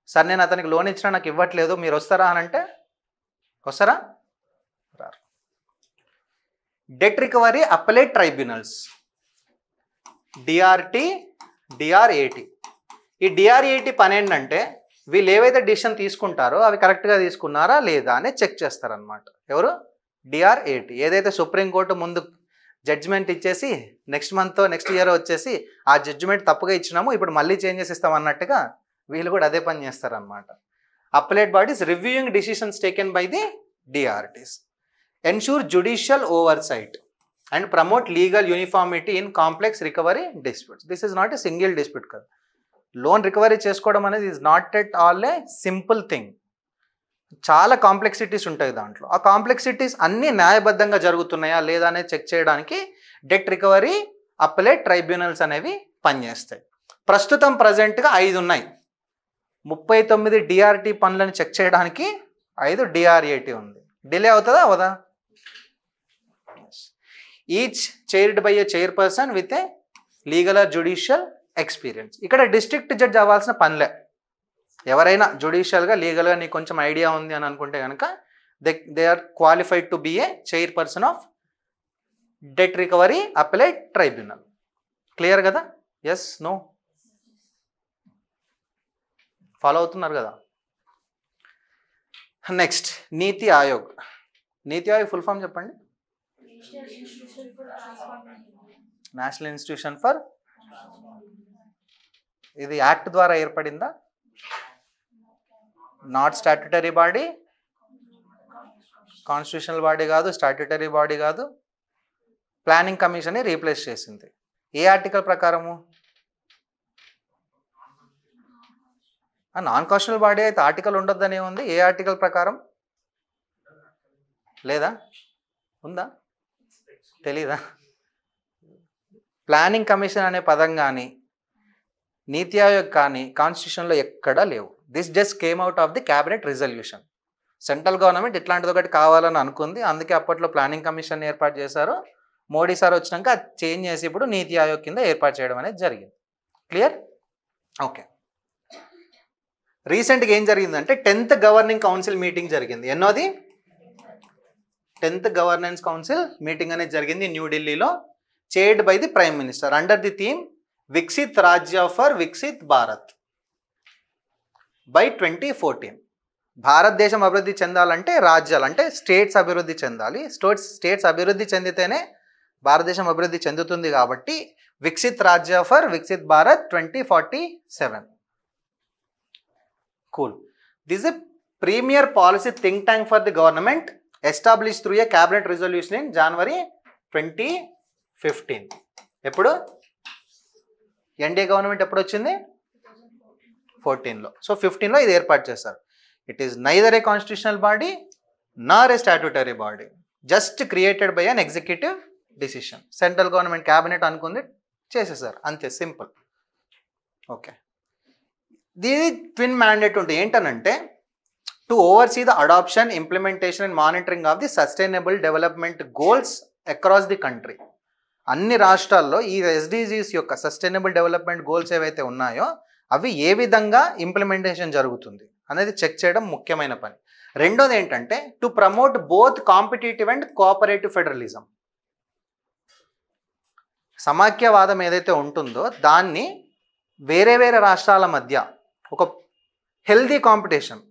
సార్ నేను అతనికి లోన్ ఇచ్చినా నాకు ఇవ్వట్లేదు, మీరు వస్తారా అని అంటే వస్తారా? రారు. Debt recovery appellate tribunals, DRT, DRAT. ఈ డిఆర్ఏటి పని ఏంటంటే వీళ్ళు ఏవైతే డిసిషన్ తీసుకుంటారో అవి కరెక్ట్గా తీసుకున్నారా లేదా అని చెక్ చేస్తారనమాట. ఎవరు? డిఆర్ఏటి. ఏదైతే సుప్రీంకోర్టు ముందు జడ్జిమెంట్ ఇచ్చేసి నెక్స్ట్ ఇయర్ వచ్చేసి ఆ జడ్జిమెంట్ తప్పుగా ఇచ్చినాము, ఇప్పుడు మళ్ళీ చేంజెస్ ఇస్తాం అన్నట్టుగా వీళ్ళు కూడా అదే పని చేస్తారనమాట. Appellate bodies reviewing decisions taken by the DRTs, ensure judicial oversight and promote legal uniformity in complex recovery disputes. This is not a single dispute కదా. లోన్ రికవరీ చేసుకోవడం అనేది is not at all a simple thing. చాలా complexities ఉంటాయి దాంట్లో. ఆ complexities అన్నీ న్యాయబద్ధంగా జరుగుతున్నాయా లేదా అనేది చెక్ చేయడానికి డెట్ రికవరీ అప్పలేట్ ట్రైబ్యునల్స్ అనేవి పనిచేస్తాయి. ప్రస్తుతం ప్రజెంట్గా 5 ఉన్నాయి. 39 డిఆర్టీ పనులను చెక్ చేయడానికి 5 డిఆర్ఏటి ఉంది. డిలే అవుతుందా అవదా? Each chaired by a chairperson with a legal or judicial experience. ఇక్కడ డిస్ట్రిక్ట్ జడ్జ్ అవ్వాల్సిన పనిలే. ఎవరైనా జ్యుడిషియల్గా లీగల్గా నీకు కొంచెం ఐడియా ఉంది అని అనుకుంటే కనుక they are qualified to be a chairperson of debt recovery appellate tribunal. Clear కదా? Yes, no? ఫాలో అవుతున్నారు కదా? Next NITI Aayog. NITI Aayog full form చెప్పండి. నేషనల్ ఇన్స్టిట్యూషన్ ఫర్, ఇది యాక్ట్ ద్వారా ఏర్పడిందా? Not statutory body, constitutional body కాదు, స్టాట్యుటరీ బాడీ కాదు. ప్లానింగ్ కమిషన్ని రీప్లేస్ చేసింది. ఏ ఆర్టికల్ ప్రకారము? నాన్ కాన్స్టిట్యూషనల్ బాడీ అయితే ఆర్టికల్ ఉండొద్దనే ఉంది. ఏ ఆర్టికల్ ప్రకారం? లేదా? ఉందా? తెలీదా? ప్లానింగ్ కమిషన్ అనే పదం కానీ నీతి ఆయోగ్ కానీ కాన్స్టిట్యూషన్లో ఎక్కడా లేవు. This just came out of the cabinet resolution. Central government ఇట్లాంటిది ఒకటి కావాలని అనుకుంది, అందుకే అప్పట్లో ప్లానింగ్ కమిషన్ ఏర్పాటు చేశారు. మోడీ సార్ వచ్చినాక చేంజ్ చేసి ఇప్పుడు నీతి ఆయోగ్ కింద ఏర్పాటు చేయడం అనేది జరిగింది. క్లియర్? ఓకే. రీసెంట్గా ఏం జరిగిందంటే 10th గవర్నింగ్ కౌన్సిల్ మీటింగ్ జరిగింది. ఎన్నోది? 10th గవర్నెన్స్ కౌన్సిల్ మీటింగ్ అనేది జరిగింది న్యూఢిల్లీలో, chaired by the prime minister under the theme Viksit Rajya for Viksit Bharat by 2014. భారతదేశం అభివృద్ధి చెందాలంటే రాజ్యాలు అంటే స్టేట్స్ అభివృద్ధి చెందాలి. స్టేట్స్ అభివృద్ధి చెందితేనే భారతదేశం అభివృద్ధి చెందుతుంది. కాబట్టి Viksit Rajya for Viksit Bharat 2047. Cool. This a premier policy think tank for the government establish through a cabinet resolution in January 2015. ఎప్పుడు? ఎన్డీఏ గవర్నమెంట్ ఎప్పుడు వచ్చింది? 14లో. సో 15లో ఇది ఏర్పాటు చేశారు. It is neither a constitutional body nor a statutory body, just created by an executive decision. Central government cabinet అనుకుంది, చేసేసారు, అంతే, simple. Okay. దీని ట్విన్ మ్యాండేట్ ఉంటుంది. ఏంటనంటే to oversee the adoption, implementation and monitoring of the sustainable development goals across the country. అన్ని రాష్ట్రాల్లో ఈ ఎస్డిజిస్ యొక్క సస్టైనబుల్ డెవలప్మెంట్ గోల్స్ ఏవైతే ఉన్నాయో అవి ఏ విధంగా ఇంప్లిమెంటేషన్ జరుగుతుంది అనేది చెక్ చేయడం ముఖ్యమైన పని. రెండోది ఏంటంటే to promote both competitive and cooperative federalism. సమాఖ్యవాదం ఏదైతే ఉంటుందో దాన్ని వేరే వేరే రాష్ట్రాల మధ్య ఒక హెల్దీ కాంపిటీషన్,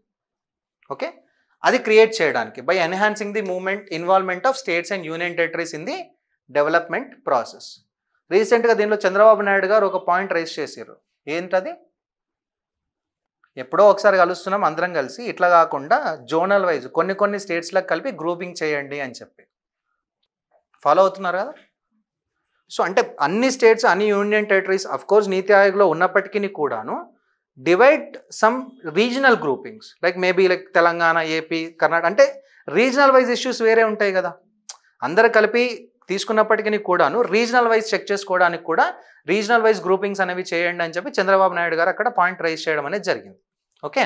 ఓకే, అది క్రియేట్ చేయడానికి by enhancing the movement involvement of states and union territories in the development process. రీసెంట్గా దీనిలో చంద్రబాబు నాయుడు గారు ఒక పాయింట్ రైజ్ చేశారు. ఏంటది? ఎప్పుడో ఒకసారి కలుస్తున్నాం అందరం కలిసి, ఇట్లా కాకుండా జోనల్ వైజ్ కొన్ని స్టేట్స్లకు కలిపి గ్రూపింగ్ చేయండి అని చెప్పి. ఫాలో అవుతున్నారు కదా? సో అంటే అన్ని స్టేట్స్, అన్ని యూనియన్ టెరిటరీస్ అఫ్కోర్స్ నీతి ఆయోగ్లో ఉన్నప్పటికీ కూడాను divide some regional groupings like maybe like Telangana, AP, Karnataka, అంటే రీజనల్ వైజ్ ఇష్యూస్ వేరే ఉంటాయి కదా. అందరు కలిపి తీసుకున్నప్పటికీ కూడాను రీజనల్ వైజ్ చెక్ చేసుకోవడానికి కూడా రీజనల్ వైజ్ గ్రూపింగ్స్ అనేవి చేయండి అని చెప్పి చంద్రబాబు నాయుడు గారు అక్కడ పాయింట్ రైజ్ చేయడం అనేది జరిగింది. ఓకే.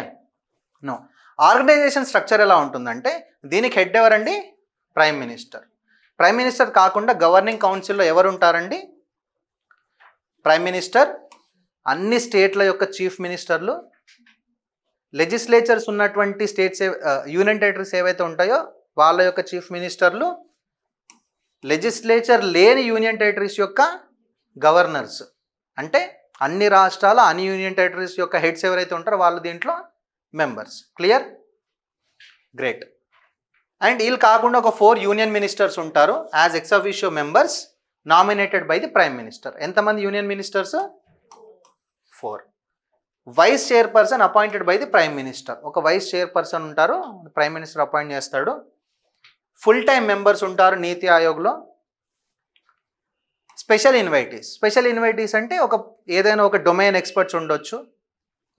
నో, ఆర్గనైజేషన్ స్ట్రక్చర్ ఎలా ఉంటుందంటే దీనికి హెడ్ ఎవరండి? Prime minister. ప్రైమ్ మినిస్టర్ కాకుండా గవర్నింగ్ కౌన్సిల్లో ఎవరు ఉంటారండి? ప్రైమ్ మినిస్టర్, అన్ని స్టేట్ల యొక్క చీఫ్ మినిస్టర్లు, లెజిస్లేచర్స్ ఉన్నటువంటి స్టేట్స్ యూనియన్ టెరిటరీస్ ఏవైతే ఉంటాయో వాళ్ళ యొక్క చీఫ్ మినిస్టర్లు, లెజిస్లేచర్ లేని యూనియన్ టెరిటరీస్ యొక్క గవర్నర్స్, అంటే అన్ని రాష్ట్రాల అన్ని యూనియన్ టెరిటరీస్ యొక్క హెడ్స్ ఎవరైతే ఉంటారో వాళ్ళు దీంట్లో మెంబర్స్. క్లియర్? గ్రేట్. అండ్ వీళ్ళు కాకుండా ఒక 4 యూనియన్ మినిస్టర్స్ ఉంటారు as ex officio members nominated by the prime minister. ఎంతమంది union ministers? 4. Vice chairperson appointed by the prime minister. ఒక వైస్ చైర్పర్సన్ ఉంటారు, ప్రైమ్ మినిస్టర్ అపాయింట్ చేస్తాడు. ఫుల్ టైం మెంబర్స్ ఉంటారు NITI ఆయోగ్లో. Special invitees అంటే ఏదైనా ఒక డొమైన్ ఎక్స్పర్ట్స్ ఉండొచ్చు,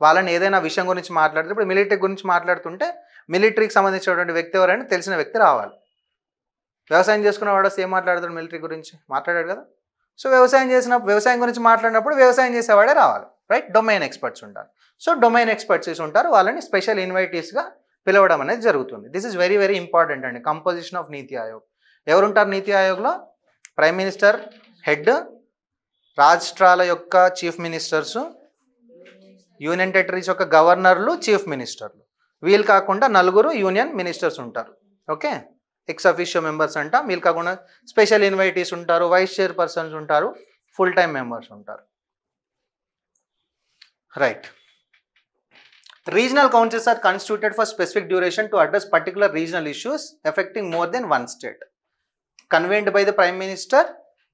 వాళ్ళని ఏదైనా విషయం గురించి మాట్లాడితే, ఇప్పుడు మిలిటరీ గురించి మాట్లాడుతుంటే మిలిటరీకి సంబంధించినటువంటి వ్యక్తి ఎవరైనా తెలిసిన వ్యక్తి రావాలి. వ్యవసాయం చేసుకున్నవాడు ఏం మాట్లాడతాడు మిలిటరీ గురించి? మాట్లాడాడు కదా. సో వ్యవసాయం గురించి మాట్లాడినప్పుడు వ్యవసాయం చేసేవాడే రావాలి, రైట్? డొమైన్ ఎక్స్పర్ట్స్ ఉంటారు. సో డొమైన్ ఎక్స్పర్ట్స్ ఉంటారు, వాళ్ళని స్పెషల్ ఇన్వైటీస్గా పిలవడం అనేది జరుగుతుంది. This is very very important అండి. కంపోజిషన్ ఆఫ్ నీతి ఆయోగ్. ఎవరుంటారు నీతి ఆయోగ్లో? ప్రైమ్ మినిస్టర్ హెడ్, రాష్ట్రాల యొక్క చీఫ్ మినిస్టర్స్, యూనియన్ టెరిటరీస్ యొక్క గవర్నర్లు, చీఫ్ మినిస్టర్లు. వీళ్ళు కాకుండా 4 యూనియన్ మినిస్టర్స్ ఉంటారు. ఓకే, ఎక్స్ అఫీషియో మెంబర్స్ అంట. వీళ్ళు కాకుండా స్పెషల్ ఇన్వైటీస్ ఉంటారు, వైస్ చైర్పర్సన్స్ ఉంటారు, ఫుల్ టైం మెంబర్స్ ఉంటారు. Right. Regional councils are constituted for specific duration to address particular regional issues affecting more than 1 state. Convened by the prime minister,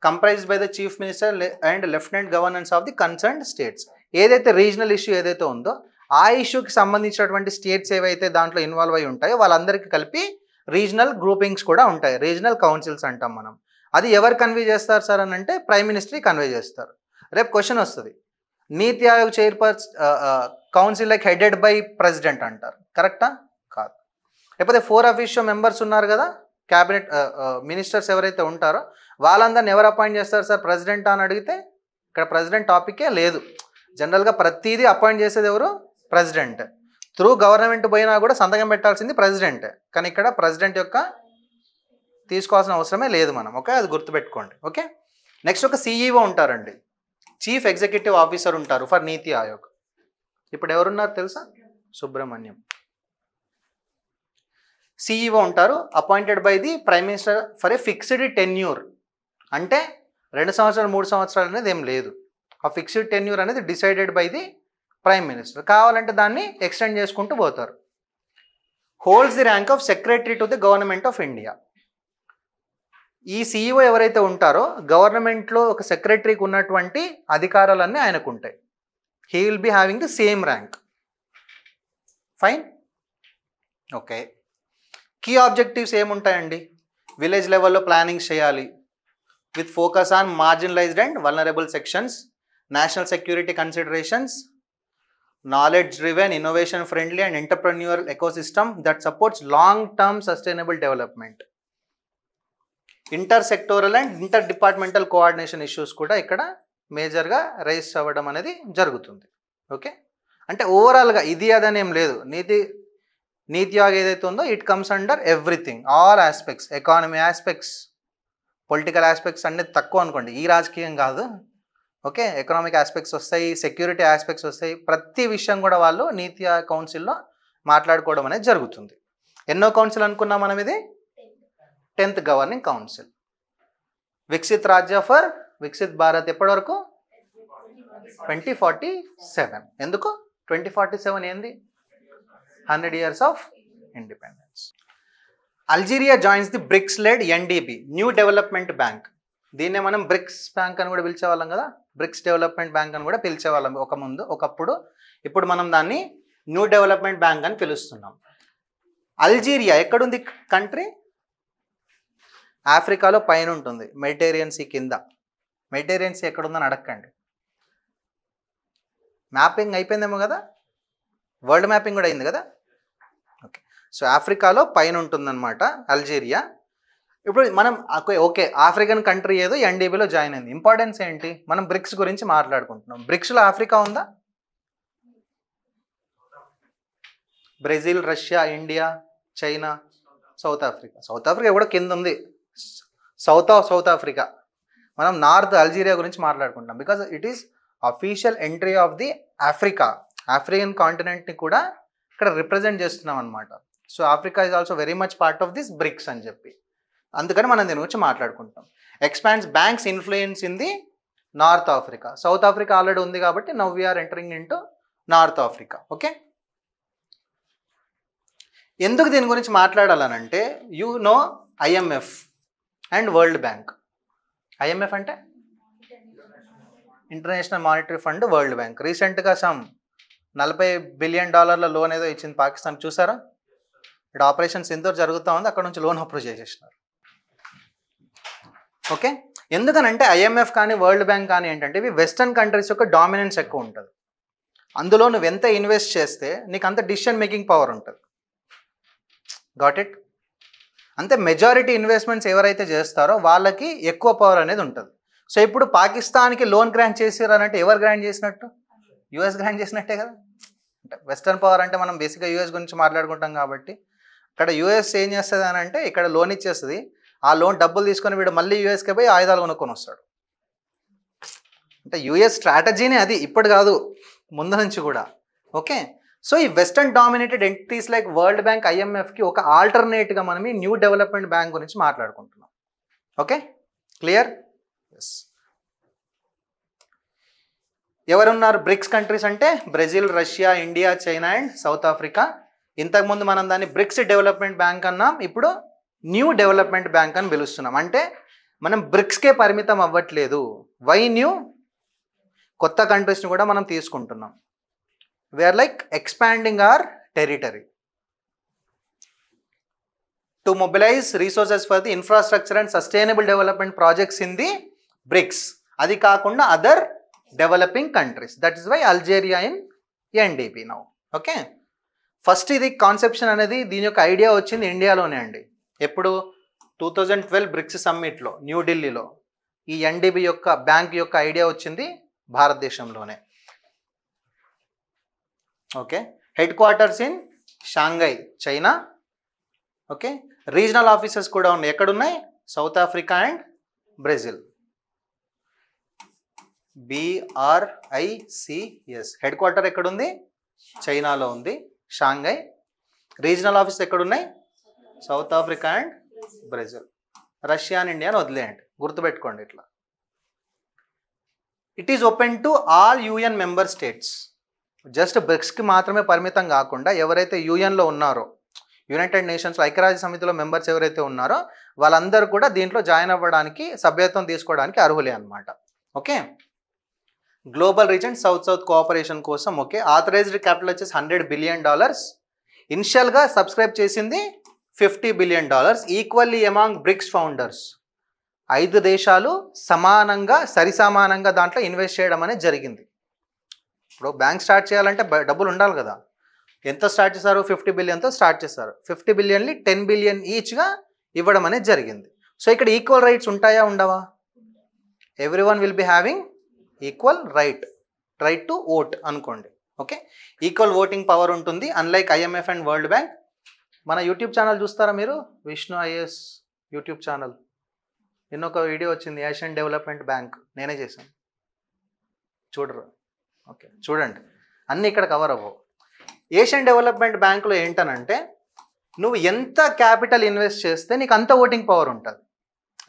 comprised by the chief minister and lieutenant governors of the concerned states. ఏదైతే regional issue ఏదైతే ఉందో ఆ ఇష్యూకి సంబంధించినటువంటి states ఏవైతే దాంట్లో involve అయి ఉంటాయో వాళ్ళందరికీ కలిపి రీజనల్ గ్రూపింగ్స్ కూడా ఉంటాయి, రీజనల్ కౌన్సిల్స్ అంటాం మనం. అది ఎవరు కన్వే చేస్తారు సార్ అని అంటే ప్రైమ్ మినిస్టర్ కన్వే చేస్తారు. రేపు క్వశ్చన్ వస్తుంది, నీతి Aayog council like headed by president అంటారు, కరెక్టా? కాదు. లేకపోతే 4 అఫీషియో మెంబర్స్ ఉన్నారు కదా, క్యాబినెట్ మినిస్టర్స్ ఎవరైతే ఉంటారో వాళ్ళందరిని ఎవరు అపాయింట్ చేస్తారు సార్? ప్రెసిడెంట్ అని అడిగితే ఇక్కడ ప్రెసిడెంట్ టాపికే లేదు. జనరల్గా ప్రతిదీ అపాయింట్ చేసేది ఎవరు? ప్రెసిడెంట్. త్రూ గవర్నమెంట్ పోయినా కూడా సంతకం పెట్టాల్సింది ప్రెసిడెంట్, కానీ ఇక్కడ ప్రెసిడెంట్ యొక్క తీసుకోవాల్సిన అవసరమే లేదు మనం. ఓకే, అది గుర్తుపెట్టుకోండి. ఓకే, నెక్స్ట్ ఒక సిఈఓ ఉంటారండి, చీఫ్ ఎగ్జిక్యూటివ్ ఆఫీసర్ ఉంటారు ఫర్ నీతి ఆయోగ్. ఇప్పుడు ఎవరున్నారు తెలుసా? సుబ్రహ్మణ్యం. సిఈఓ ఉంటారు, appointed by the prime minister for a fixed tenure. అంటే 2 సంవత్సరాలు 3 సంవత్సరాలు అనేది ఏం లేదు. ఆ ఫిక్స్డ్ టెన్యూర్ అనేది decided by the prime minister. కావాలంటే దాన్ని ఎక్స్టెండ్ చేసుకుంటూ పోతారు. Holds the rank of secretary to the government of India. ఈ సిఈఓ ఎవరైతే ఉంటారో గవర్నమెంట్లో ఒక సెక్రటరీకి ఉన్నటువంటి అధికారాలన్నీ ఆయనకు ఉంటాయి. He will be having the same rank. Fine. Okay, key objectives ఏముంటాయండి? విలేజ్ లెవెల్లో ప్లానింగ్ చేయాలి with focus on marginalised and vulnerable sections, national security considerations, knowledge driven, innovation friendly and entrepreneurial ecosystem that supports long term sustainable development. Intersectoral and interdepartmental coordination issues కూడా ఇక్కడ మేజర్గా rise అవ్వడం అనేది జరుగుతుంది. Okay, అంటే ఓవరాల్గా ఇది అదని ఏం లేదు. నీతి ఆయోగ్ ఏదైతే ఉందో it comes under everything, all aspects, economy aspects, political aspects అనేది తక్కువ అనుకోండి, ఈ రాజకీయం కాదు. ఓకే, ఎకనామిక్ ఆస్పెక్ట్స్ వస్తాయి, సెక్యూరిటీ ఆస్పెక్ట్స్ వస్తాయి, ప్రతి విషయం కూడా వాళ్ళు నీతి ఆయోగ్ కౌన్సిల్లో మాట్లాడుకోవడం అనేది జరుగుతుంది. ఎన్నో కౌన్సిల్ అనుకున్నాం మనం? ఇది 10th governing council. Viksit Rajya for Viksit Bharat ఎప్పటి వరకు? 2047. ఎందుకు 2047? ఏంది? 100 years of independence. Algeria joins the BRICS led NDB, new development bank. దీన్నే మనం బ్రిక్స్ బ్యాంక్ అని కూడా పిలిచేవాళ్ళం కదా, బ్రిక్స్ డెవలప్మెంట్ బ్యాంక్ అని కూడా పిలిచేవాళ్ళం ఒకప్పుడు. ఇప్పుడు మనం దాన్ని న్యూ డెవలప్మెంట్ బ్యాంక్ అని పిలుస్తున్నాం. అల్జీరియా ఎక్కడుంది కంట్రీ? ఆఫ్రికాలో పైన ఉంటుంది, మెడిటేరియన్ సీ కింద. మెడిటేరియన్ సీ ఎక్కడుందని అడగండి. మ్యాపింగ్ అయిపోయిందేమో కదా, వరల్డ్ మ్యాపింగ్ కూడా అయింది కదా. ఓకే, సో ఆఫ్రికాలో పైన ఉంటుందన్నమాట అల్జీరియా. ఇప్పుడు మనం ఓకే, ఆఫ్రికన్ కంట్రీ ఏదో ఎన్డీబీలో జాయిన్ అయింది. ఇంపార్టెన్స్ ఏంటి? మనం బ్రిక్స్ గురించి మాట్లాడుకుంటున్నాం. బ్రిక్స్లో ఆఫ్రికా ఉందా? Brazil, Russia, India, China, South Africa. South Africa కూడా కింద ఉంది, సౌత్ ఆఫ్రికా. మనం నార్త్ అల్జీరియా గురించి మాట్లాడుకుంటున్నాం because it is official entry of the African కాంటినెంట్ని కూడా ఇక్కడ రిప్రజెంట్ చేస్తున్నాం అనమాట. So Africa is also very much part of this BRICS అని చెప్పి. అందుకని మనం దీని గురించి మాట్లాడుకుంటాం. Expands banks influence in the North Africa. South Africa already ఉంది కాబట్టి now we are entering into North Africa. Okay, ఎందుకు దీని గురించి మాట్లాడాలనంటే you know IMF and world bank. IMF అంటే international monetary fund, world bank రీసెంట్గా $40 బిలియన్ లోన్ ఏదో ఇచ్చింది పాకిస్తాన్, చూసారా? ఇక్కడ ఆపరేషన్ సింధూర్ జరుగుతూ ఉంది, అక్కడ నుంచి లోన్ అప్రూవ్ చేసేసినారు. ఓకే, ఎందుకనంటే IMF కానీ వరల్డ్ బ్యాంక్ కానీ ఏంటంటే ఇవి వెస్టర్న్ కంట్రీస్ యొక్క డామినెన్స్ ఎక్కువ ఉంటుంది. అందులో నువ్వు ఎంత ఇన్వెస్ట్ చేస్తే నీకు అంత డిసిషన్ మేకింగ్ పవర్ ఉంటుంది. Got it? అంతే, మెజారిటీ ఇన్వెస్ట్మెంట్స్ ఎవరైతే చేస్తారో వాళ్ళకి ఎక్కువ పవర్ అనేది ఉంటుంది. సో ఇప్పుడు పాకిస్తాన్కి లోన్ గ్రాంట్ చేసారు అంటే ఎవరు గ్రాంట్ చేసినట్టు? US గ్రాంట్ చేసినట్టే కదా. అంటే వెస్టర్న్ పవర్ అంటే మనం బేసిక్గా US గురించి మాట్లాడుకుంటాం కాబట్టి ఇక్కడ US ఏం చేస్తుంది అని అంటే ఇక్కడ లోన్ ఇచ్చేస్తుంది, ఆ లోన్ డబ్బులు తీసుకొని వీడు మళ్ళీ USకి పోయి ఆయుధాలు కొనుక్కొని వస్తాడు. అంటే US స్ట్రాటజీనే అది, ఇప్పుడు కాదు ముందు నుంచి కూడా. ఓకే, సో ఈ western dominated entities like world bank, IMFకి ఒక ఆల్టర్నేట్గా మనం ఈ న్యూ డెవలప్మెంట్ బ్యాంక్ గురించి మాట్లాడుకుంటున్నాం. Okay, clear? ఎస్. ఎవరున్నారు బ్రిక్స్ కంట్రీస్ అంటే? Brazil, Russia, India, China and South Africa. ఇంతకుముందు మనం దాన్ని బ్రిక్స్ డెవలప్మెంట్ బ్యాంక్ అన్నాం, ఇప్పుడు న్యూ డెవలప్మెంట్ బ్యాంక్ అని పిలుస్తున్నాం. అంటే మనం బ్రిక్స్కే పరిమితం అవ్వట్లేదు. Why new? కొత్త కంట్రీస్ని కూడా మనం తీసుకుంటున్నాం. We are like expanding our territory to mobilise resources for the infrastructure and sustainable development projects in the BRICS. అది కాకుండా other developing countries. That is why Algeria in NDB now. Okay, first ఇది conception అనేది దీని యొక్క idea వచ్చింది ఇండియాలోనే అండి. ఎప్పుడు? 2012 బ్రిక్స్ సమ్మిట్లో న్యూఢిల్లీలో ఈ NDB యొక్క బ్యాంక్ యొక్క ఐడియా వచ్చింది భారతదేశంలోనే. Okay, headquarters in Shanghai, China. Okay, regional offices కూడా ఉన్నాయి. ఎక్కడున్నాయి? South Africa and Brazil. BRICS. Headquarter ఎక్కడుంది? చైనాలో ఉంది, షాంఘై. రీజనల్ ఆఫీస్ ఎక్కడున్నాయి? South Africa and Brazil. Russia and India అని వదిలేయండి, గుర్తుపెట్టుకోండి ఇట్లా. It is open to all UN member states. Just బ్రిక్స్కి మాత్రమే పరిమితం కాకుండా ఎవరైతే యూఎన్లో ఉన్నారో, యునైటెడ్ నేషన్స్ ఐక్యరాజ్య సమితిలో మెంబర్స్ ఎవరైతే ఉన్నారో వాళ్ళందరూ కూడా దీంట్లో జాయిన్ అవ్వడానికి, సభ్యత్వం తీసుకోవడానికి అర్హులే అనమాట. Okay, global reach and south cooperation కోసం. ఓకే, ఆథరైజ్డ్ క్యాపిటల్ వచ్చేసి $100 బిలియన్. ఇనిషియల్గా సబ్స్క్రైబ్ చేసింది $50 billion, equally among BRICS founders. 5 దేశాలు సమానంగా, సరిసమానంగా దాంట్లో ఇన్వెస్ట్ చేయడం అనేది జరిగింది. ఇప్పుడు బ్యాంక్ స్టార్ట్ చేయాలంటే డబ్బులు ఉండాలి కదా. ఎంత స్టార్ట్ చేశారు? 50 బిలియన్తో స్టార్ట్ చేశారు. 50 బిలియన్లు 10 బిలియన్ ఈచ్గా ఇవ్వడం అనేది జరిగింది. సో ఇక్కడ ఈక్వల్ రైట్స్ ఉంటాయా, ఉండవా? Everyone will be having equal right to vote అనుకోండి. ఓకే, ఈక్వల్ ఓటింగ్ పవర్ ఉంటుంది. Unlike IMF and world bank. మన యూట్యూబ్ ఛానల్ చూస్తారా మీరు? Vishnu IAS YouTube channel. నిన్న ఒక వీడియో వచ్చింది, ఏషియన్ డెవలప్మెంట్ బ్యాంక్, నేనే చేశాను, చూడరు. ఓకే, చూడండి, అన్నీ ఇక్కడ కవర్ అవ్వవు. ఏషియన్ డెవలప్మెంట్ బ్యాంకులో ఏంటనంటే నువ్వు ఎంత క్యాపిటల్ ఇన్వెస్ట్ చేస్తే నీకు అంత ఓటింగ్ పవర్ ఉంటుంది.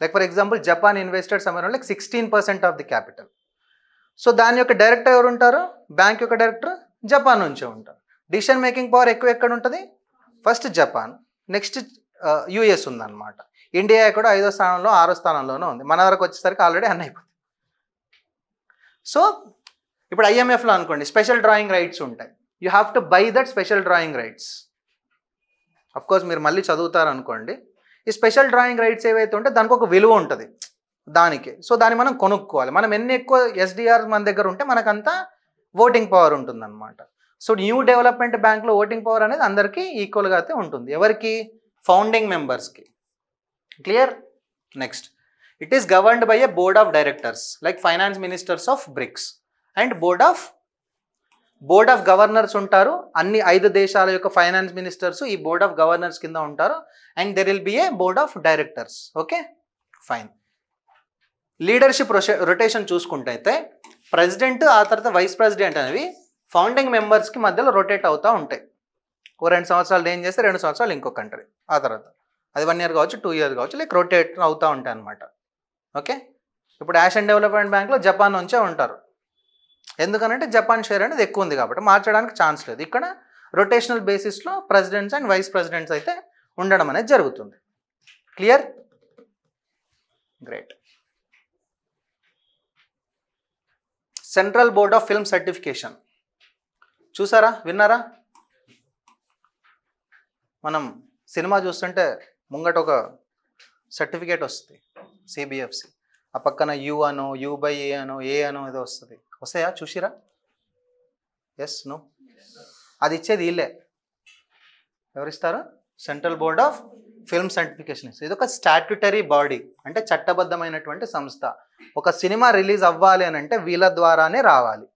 Like for example Japan invested somewhere like 16% of the capital. So దాని యొక్క డైరెక్టర్ ఎవరు ఉంటారు? బ్యాంక్ యొక్క డైరెక్టర్ జపాన్ నుంచే ఉంటారు. డిసిషన్ మేకింగ్ పవర్ ఎక్కువ ఎక్కడ ఉంటుంది? ఫస్ట్ జపాన్, నెక్స్ట్ US ఉందన్నమాట. ఇండియా కూడా 5వ స్థానంలో 6వ స్థానంలోనే ఉంది. మన వరకు వచ్చేసరికి ఆల్రెడీ అన్నీ అయిపోతుంది. సో ఇప్పుడు IMFలో అనుకోండి స్పెషల్ డ్రాయింగ్ రైట్స్ ఉంటాయి. You have to buy that special drawing rights. Of course మీరు మళ్ళీ చదువుతారు అనుకోండి, ఈ స్పెషల్ డ్రాయింగ్ రైట్స్ ఏవైతే ఉంటే దానికి ఒక విలువ ఉంటుంది దానికి. సో దాన్ని మనం కొనుక్కోవాలి. మనం ఎన్ని ఎక్కువ SDR మన దగ్గర ఉంటే మనకంతా ఓటింగ్ పవర్ ఉంటుందన్నమాట. సో న్యూ డెవలప్మెంట్ బ్యాంక్లో ఓటింగ్ పవర్ అనేది అందరికీ ఈక్వల్గా అయితే ఉంటుంది. ఎవరికి? ఫౌండింగ్ మెంబర్స్కి. Clear? Next, it is governed by a board of directors like finance ministers of BRICS and board of governors ఉంటారు. అన్ని 5 దేశాల యొక్క ఫైనాన్స్ మినిస్టర్స్ ఈ బోర్డ్ ఆఫ్ గవర్నర్స్ కింద ఉంటారు. And there will be a board of directors. Okay, fine. Leadership rotation చూసుకుంటే అయితే president, ఆ తర్వాత వైస్ ప్రెసిడెంట్ అనేవి ఫౌండింగ్ మెంబర్స్కి మధ్యలో రొటేట్ అవుతూ ఉంటాయి. ఓ 2 సంవత్సరాలు ఏం చేస్తే 2 సంవత్సరాలు ఇంకో కంట్రీ, ఆ తర్వాత అది 1 year కావచ్చు, 2 years కావచ్చు, లైక్ రొటేట్ అవుతూ ఉంటాయి అనమాట. ఓకే, ఇప్పుడు ఏషియన్ డెవలప్మెంట్ బ్యాంక్లో జపాన్ నుంచే ఉంటారు. ఎందుకనంటే జపాన్ షేర్ అనేది ఎక్కువ ఉంది కాబట్టి మార్చడానికి ఛాన్స్ లేదు. ఇక్కడ రొటేషనల్ బేసిస్లో ప్రెసిడెంట్స్ అండ్ వైస్ ప్రెసిడెంట్స్ అయితే ఉండడం అనేది జరుగుతుంది. Clear? Great. Central board of film certification చూసారా, విన్నారా? మనం సినిమా చూస్తుంటే ముంగట ఒక సర్టిఫికేట్ వస్తుంది సిబిఎఫ్సి, ఆ పక్కన యు అనో, U/A అనో, ఏ అనో ఏదో వస్తుంది. వస్తాయా? చూసిరా? Yes, no? అది ఇచ్చేది వీళ్ళే. ఎవరిస్తారు? Central board of film certification. ఇది ఒక స్టాట్యుటరీ బాడీ, అంటే చట్టబద్ధమైనటువంటి సంస్థ. ఒక సినిమా రిలీజ్ అవ్వాలి అని అంటే వీళ్ళ ద్వారానే రావాలి.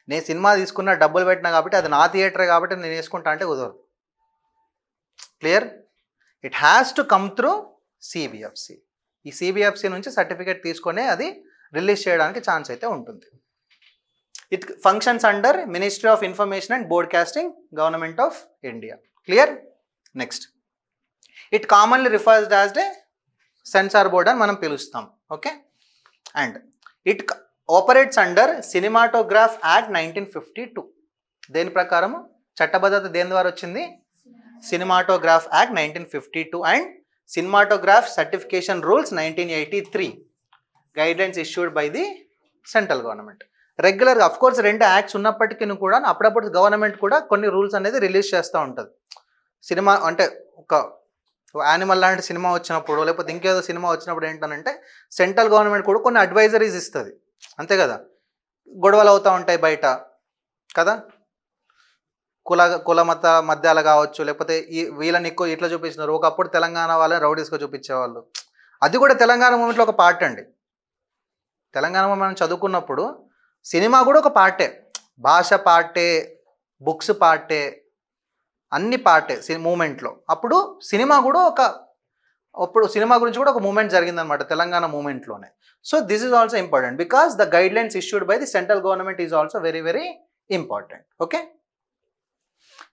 నేను సినిమా తీసుకున్న, డబ్బులు పెట్టినా కాబట్టి అది నా థియేటరే కాబట్టి నేను వేసుకుంటా అంటే కుదరదు. Clear? It has to come through CBFC. ఈ సిబిఎఫ్సి నుంచి సర్టిఫికేట్ తీసుకొని అది రిలీజ్ చేయడానికి ఛాన్స్ అయితే ఉంటుంది. It functions under ministry of information and broadcasting, government of India. Clear? Next, it commonly referred as a censor board అని మనం పిలుస్తాం. Okay, and it operates under cinematograph act 1952. దేని ప్రకారము? చట్టబద్ధత దేని ద్వారా వచ్చింది? Cinematograph act 1952 and cinematograph certification rules 1983, guidelines issued by the central government. రెగ్యులర్గా అఫ్ కోర్స్ 2 యాక్ట్స్ ఉన్నప్పటికీ కూడా అప్పుడప్పుడు గవర్నమెంట్ కూడా కొన్ని రూల్స్ అనేది రిలీజ్ చేస్తూ ఉంటుంది. సినిమా అంటే ఒక యానిమల్ లాంటి సినిమా వచ్చినప్పుడు, లేకపోతే ఇంకేదో సినిమా వచ్చినప్పుడు ఏంటనంటే సెంట్రల్ గవర్నమెంట్ కూడా కొన్ని అడ్వైజరీస్ ఇస్తుంది. అంతే కదా, గొడవలు అవుతూ ఉంటాయి బయట కదా, కుల మత మధ్యాలు కావచ్చు, లేకపోతే వీళ్ళని ఎక్కువ ఇట్లా చూపించినారు. ఒకప్పుడు తెలంగాణ వాళ్ళని రౌడీస్గా చూపించేవాళ్ళు. అది కూడా తెలంగాణ మూమెంట్లో ఒక పార్ట్ అండి. తెలంగాణ మనం చదువుకున్నప్పుడు సినిమా కూడా ఒక పార్టే, భాష పార్టే, బుక్స్ పార్టే, అన్ని పార్టే మూమెంట్లో. అప్పుడు సినిమా కూడా అప్పుడు సినిమా గురించి కూడా ఒక మూమెంట్ జరిగిందనమాట తెలంగాణ మూమెంట్లోనే. So this is also important because the guidelines issued by the central government is also very very important. Okay,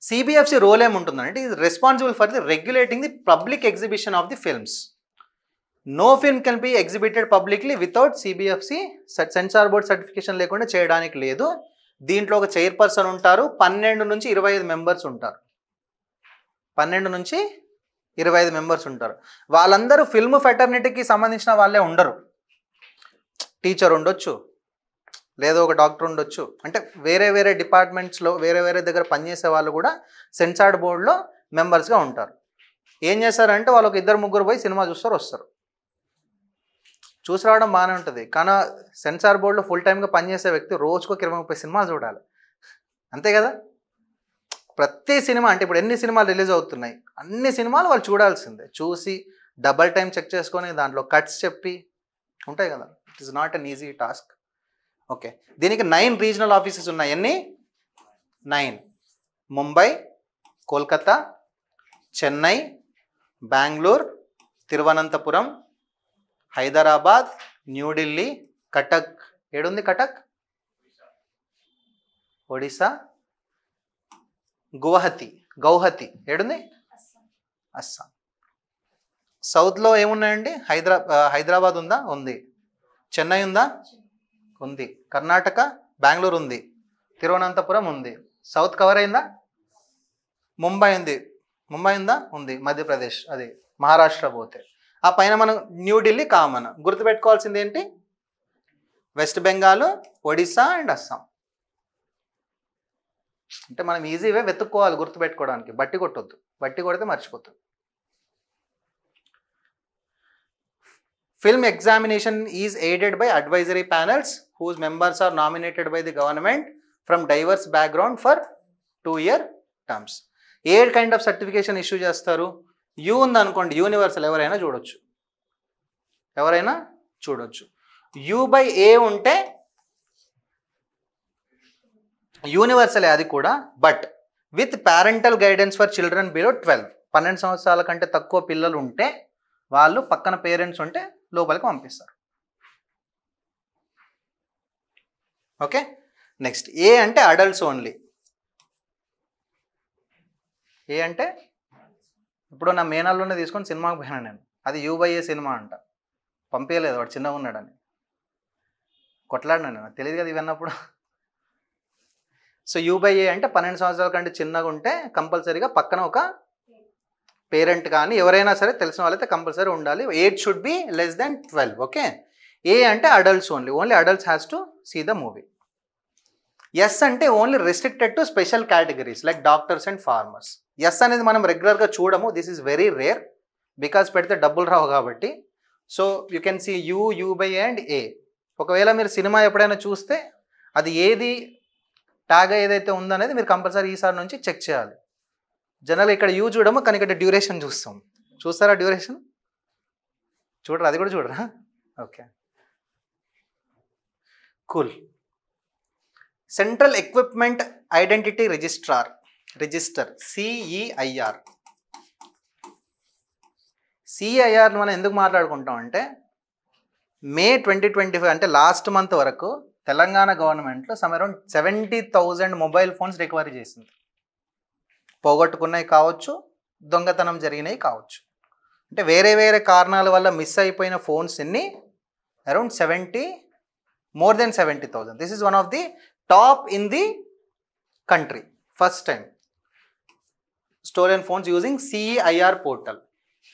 CBFC role ఏముంటుందంటే it is responsible for the regulating the public exhibition of the films. No film can be exhibited publicly without CBFC censor board certification లేకుండా చేయడానికి లేదు. దీంట్లో ఒక chairperson ఉంటారు, 12 నుంచి 25 members ఉంటారు. 12 నుంచి 25 మెంబర్స్ ఉంటారు. వాళ్ళందరూ ఫిల్మ్ ఫెటర్నిటీకి సంబంధించిన వాళ్ళే ఉండరు. టీచర్ ఉండొచ్చు, లేదా ఒక డాక్టర్ ఉండొచ్చు, అంటే వేరే వేరే డిపార్ట్మెంట్స్లో వేరే వేరే దగ్గర పనిచేసే వాళ్ళు కూడా సెన్సార్డ్ బోర్డులో మెంబర్స్గా ఉంటారు. ఏం చేస్తారంటే వాళ్ళు ఒక 2-3 పోయి సినిమా చూస్తారు, వస్తారు. చూసి రావడం బాగానే ఉంటుంది, కానీ సెన్సార్ బోర్డులో ఫుల్ టైమ్గా పనిచేసే వ్యక్తి రోజుకు 20-30 సినిమాలు చూడాలి. అంతే కదా, ప్రతి సినిమా అంటే ఇప్పుడు ఎన్ని సినిమాలు రిలీజ్ అవుతున్నాయి, అన్ని సినిమాలు వాళ్ళు చూడాల్సిందే. చూసి డబల్ టైం చెక్ చేసుకొని దాంట్లో కట్స్ చెప్పి ఉంటాయి కదా. It is not an easy task. Okay, దీనికి 9 రీజనల్ ఆఫీసెస్ ఉన్నాయి. ఎన్ని? 9. ముంబై, కోల్కతా, చెన్నై, బెంగళూరు, తిరువనంతపురం, హైదరాబాద్, న్యూఢిల్లీ, కటక్. ఏడుంది కటక్? ఒడిశా. గౌహతి ఏడుంది? అస్సాం. సౌత్లో ఏమున్నాయండి? హైదరాబాద్ ఉందా? ఉంది. చెన్నై ఉందా? ఉంది. కర్ణాటక, బెంగళూరు ఉంది. తిరువనంతపురం ఉంది. సౌత్ కవర్ అయిందా? ముంబై ఉందా? ఉంది. మధ్యప్రదేశ్, అది మహారాష్ట్ర పోతే. ఆ పైన మనం న్యూఢిల్లీ కామన్. గుర్తుపెట్టుకోవాల్సింది ఏంటి? West Bengal, Odisha and Assam. అంటే మనం ఈజీవే వెతుక్కోవాలి గుర్తుపెట్టుకోవడానికి, బట్టి కొట్టొద్దు. బట్టి కొడితే మర్చిపోతుంది. Film examination is aided by advisory panels whose members are nominated by the government from diverse background for 2-year terms. A kind of certification issue చేస్తారు? యూ ఉందనుకోండి, యూనివర్సల్ ఎవరైనా చూడొచ్చు. U/A ఉంటే యూనివర్సలే అది కూడా, but with parental guidance for children below 12. 12 సంవత్సరాల కంటే తక్కువ పిల్లలు ఉంటే వాళ్ళు పక్కన పేరెంట్స్ ఉంటే లోపలికి పంపిస్తారు. ఓకే, నెక్స్ట్ ఏ అంటే అడల్ట్స్ ఓన్లీ. ఏ అంటే ఇప్పుడు నా మేనల్లోనే తీసుకొని సినిమాకి పోయినా నేను, అది U/A సినిమా అంట, పంపించలేదు వాడు చిన్నగా ఉన్నాడని, కొట్లాడినా నేను, తెలియదు కదా ఇవన్నప్పుడు. సో U/A అంటే 12 సంవత్సరాల కంటే చిన్నగా ఉంటే కంపల్సరీగా పక్కన ఒక పేరెంట్ కానీ ఎవరైనా సరే తెలిసిన వాళ్ళైతే కంపల్సరీ ఉండాలి. Age should be less than 12. Okay. A అంటే adults only adults has to see the movie. S అంటే only restricted to special categories like doctors and farmers. S అనేది మనం రెగ్యులర్గా చూడము, this is very rare because పెడితే డబ్బులు రావు కాబట్టి. So you can see U/A and A. ఒకవేళ మీరు సినిమా ఎప్పుడైనా చూస్తే అది ఏది ట్యాగ్ ఏదైతే ఉందనేది మీరు కంపల్సరీ ఈసారి నుంచి చెక్ చేయాలి. జనరల్గా ఇక్కడ యూ చూడము, కానీ ఇక్కడ డ్యూరేషన్ చూస్తాం. చూస్తారా డ్యూరేషన్? చూడరా? అది కూడా చూడరా? Okay, cool. Central equipment identity register CEIR. CEIR మనం ఎందుకు మాట్లాడుకుంటాం అంటే May 2025 అంటే లాస్ట్ మంత్ వరకు తెలంగాణ గవర్నమెంట్లో అరౌండ్ 70,000 మొబైల్ ఫోన్స్ రికవరీ చేసింది. పోగొట్టుకున్నవి కావచ్చు, దొంగతనం జరిగినవి కావచ్చు, అంటే వేరే వేరే కారణాల వల్ల మిస్ అయిపోయిన ఫోన్స్ ఎన్ని? Around more than 70,000. This is one of the top in the country. First time stolen phones using CEIR portal.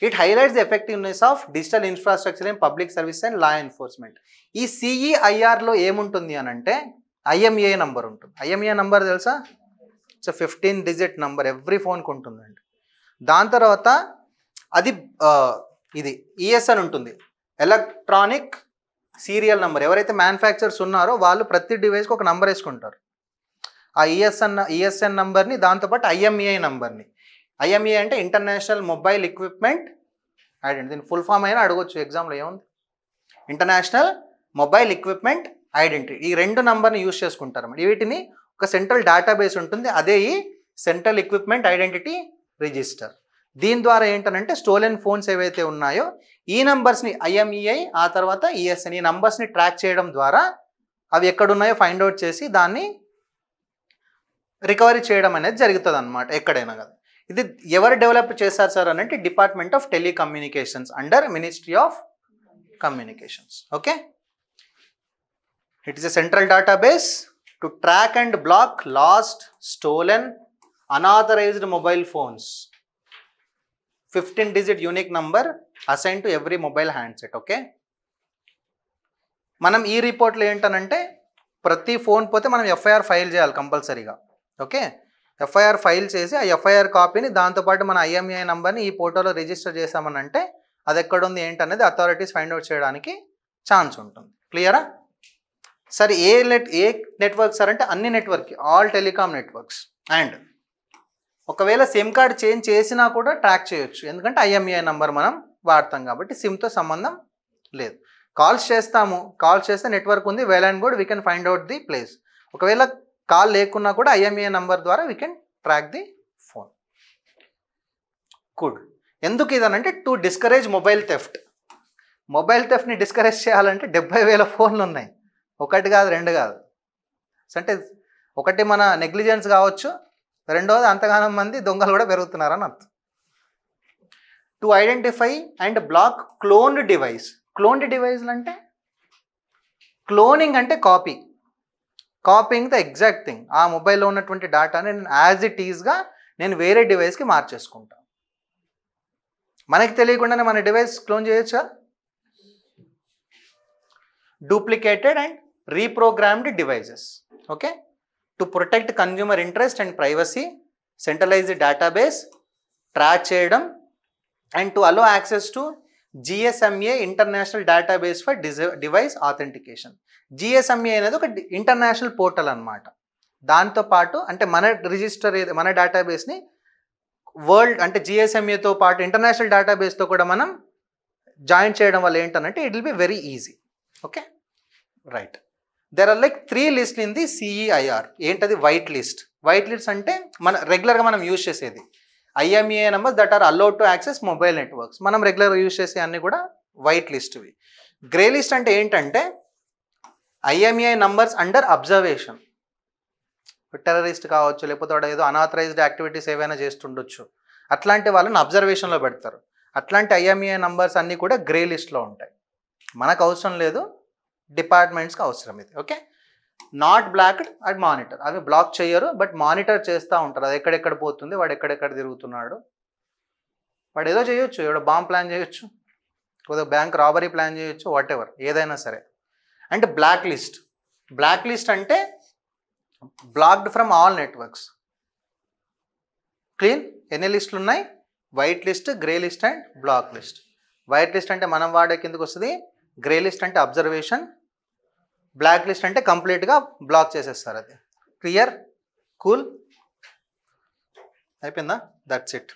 It highlights the effectiveness of digital infrastructure in public service and law enforcement. ఈ CEIRలో ఏముంటుంది అని అంటే IMEI number ఉంటుంది. IMEI number తెలుసా? It's 15 digit number every ఫోన్కి ఉంటుందండి. దాని తర్వాత అది ఇది ESN ఉంటుంది, ఎలక్ట్రానిక్ సీరియల్ నెంబర్. ఎవరైతే మ్యానుఫ్యాక్చరర్స్ ఉన్నారో వాళ్ళు ప్రతి డివైస్కి ఒక నెంబర్ వేసుకుంటారు. ఆ ESN నెంబర్ని దాంతోపాటు IMEI నెంబర్ని. IMEI అంటే ఇంటర్నేషనల్ మొబైల్ ఎక్విప్మెంట్ ఐడెంటిటీ. దీని ఫుల్ ఫామ్ అయినా అడగొచ్చు ఎగ్జామ్లో, ఏముంది? International mobile equipment identity. ఈ రెండు నంబర్ని యూజ్ చేసుకుంటారు. వీటిని ఒక సెంట్రల్ డేటాబేస్ ఉంటుంది, అదే ఈ సెంట్రల్ ఎక్విప్మెంట్ ఐడెంటిటీ రిజిస్టర్. దీని ద్వారా ఏంటనంటే స్టోలెన్ ఫోన్స్ ఏవైతే ఉన్నాయో ఈ నంబర్స్ని IMEI ఆ తర్వాత ESN ఈ నంబర్స్ని ట్రాక్ చేయడం ద్వారా అవి ఎక్కడున్నాయో ఫైండ్ అవుట్ చేసి దాన్ని రికవరీ చేయడం అనేది జరుగుతుంది అన్నమాట, ఎక్కడైనా కదా. ఇది ఎవరు డెవలప్ చేశారు సార్ అని అంటే department of telecommunications under ministry of communications. Okay. It is a central database to track and block lost, stolen, unauthorised mobile phones. 15 digit unique number assign to every mobile handset. Okay. మనం ఈ రిపోర్ట్లో ఏంటనంటే ప్రతి phone పోతే మనం FIR file చేయాలి కంపల్సరీగా. Okay. FIR file చేసి ఆ FIR కాపీని దాంతోపాటు మన IMEI నంబర్ని ఈ పోర్టల్లో రిజిస్టర్ చేసామనంటే అది ఎక్కడుంది ఏంటనేది అథారిటీస్ ఫైండ్ అవుట్ చేయడానికి ఛాన్స్ ఉంటుంది. క్లియరా? సరే, ఏ నెట్వర్క్ సార్ అంటే అన్ని network, all telecom networks. And ఒకవేళ సిమ్ కార్డ్ చేంజ్ చేసినా కూడా ట్రాక్ చేయొచ్చు, ఎందుకంటే IMEI నంబర్ మనం వాడతాం కాబట్టి సిమ్తో సంబంధం లేదు. కాల్స్ చేస్తాము, కాల్ చేస్తే నెట్వర్క్ ఉంది, well and good, we can find out the place. ఒకవేళ కాల్ లేకున్నా కూడా IMEI నంబర్ ద్వారా we can track the phone. Good. ఎందుకు ఇదనంటే to discourage mobile theft. Mobile థెఫ్ట్ని డిస్కరేజ్ చేయాలంటే 70,000 ఫోన్లు ఉన్నాయి, ఒకటి కాదు రెండు కాదు. అంటే ఒకటి మన నెగ్లిజెన్స్ కావచ్చు, రెండవది అంతగానం మంది దొంగలు కూడా పెరుగుతున్నారని అర్థం. To identify and block cloned device. Cloned డివైస్లు అంటే క్లోనింగ్ అంటే కాపీయింగ్ ద ఎగ్జాక్ట్ థింగ్. ఆ మొబైల్లో ఉన్నటువంటి డేటాని నేను యాజ్ ఇట్ ఈజ్గా నేను వేరే డివైస్కి మార్చేసుకుంటాను. మనకి తెలియకుండానే మన డివైస్ క్లోన్ చేయొచ్చా? Duplicated and reprogrammed devices. Okay. To protect consumer interest and privacy, centralised database, track చేయడం, and to allow access to GSMA international database for device authentication. GSMA అనేది ఒక ఇంటర్నేషనల్ పోర్టల్ అనమాట. దాంతోపాటు అంటే మన రిజిస్టర్ మన డేటాబేస్ని world అంటే GSMAతో పాటు ఇంటర్నేషనల్ డేటాబేస్తో కూడా మనం జాయిన్ చేయడం వల్ల ఏంటంటే it will be very easy. Okay, right. There are like 3 list in the CEIR. ఏంటది? White list. వైట్ లిస్ట్ అంటే మన రెగ్యులర్గా మనం యూజ్ చేసేది IMEI numbers that are allowed to access mobile networks. మనం రెగ్యులర్గా యూజ్ చేసే అన్నీ కూడా వైట్ లిస్ట్వి. గ్రే లిస్ట్ అంటే ఏంటంటే IMEI numbers under observation. Terrorist కావచ్చు, లేకపోతే వాడు ఏదో అనాథరైజ్డ్ యాక్టివిటీస్ ఏవైనా చేస్తుండొచ్చు, అట్లాంటి వాళ్ళని అబ్జర్వేషన్లో పెడతారు. అట్లాంటి ఐఎంఈఐ నంబర్స్ అన్నీ కూడా గ్రే లిస్ట్లో ఉంటాయి. మనకు అవసరం లేదు, డిపార్ట్మెంట్స్కి అవసరం ఇది. Okay, not blocked at monitor, అవి బ్లాక్ చేయరు, బట్ మానిటర్ చేస్తూ ఉంటారు. అది ఎక్కడెక్కడ పోతుంది, వాడు ఎక్కడెక్కడ తిరుగుతున్నాడు, వాడు ఏదో చేయొచ్చు, ఏదో బాంబ్ ప్లాన్ చేయొచ్చు, కొద్దిగా బ్యాంక్ రాబరీ ప్లాన్ చేయొచ్చు, వాట్ ఎవర్, ఏదైనా సరే. అంటే బ్లాక్ లిస్ట్. బ్లాక్ లిస్ట్ అంటే blocked from all networks. Clean. ఎన్ని లిస్టులు ఉన్నాయి? White list, grey list and black list. White list అంటే మనం వాడే కిందకు వస్తుంది, గ్రే లిస్ట్ అంటే అబ్జర్వేషన్, బ్లాక్ లిస్ట్ అంటే కంప్లీట్గా బ్లాక్ చేసేస్తారు. అది క్లియర్? కూల్? అయిపోయిందా? That's it.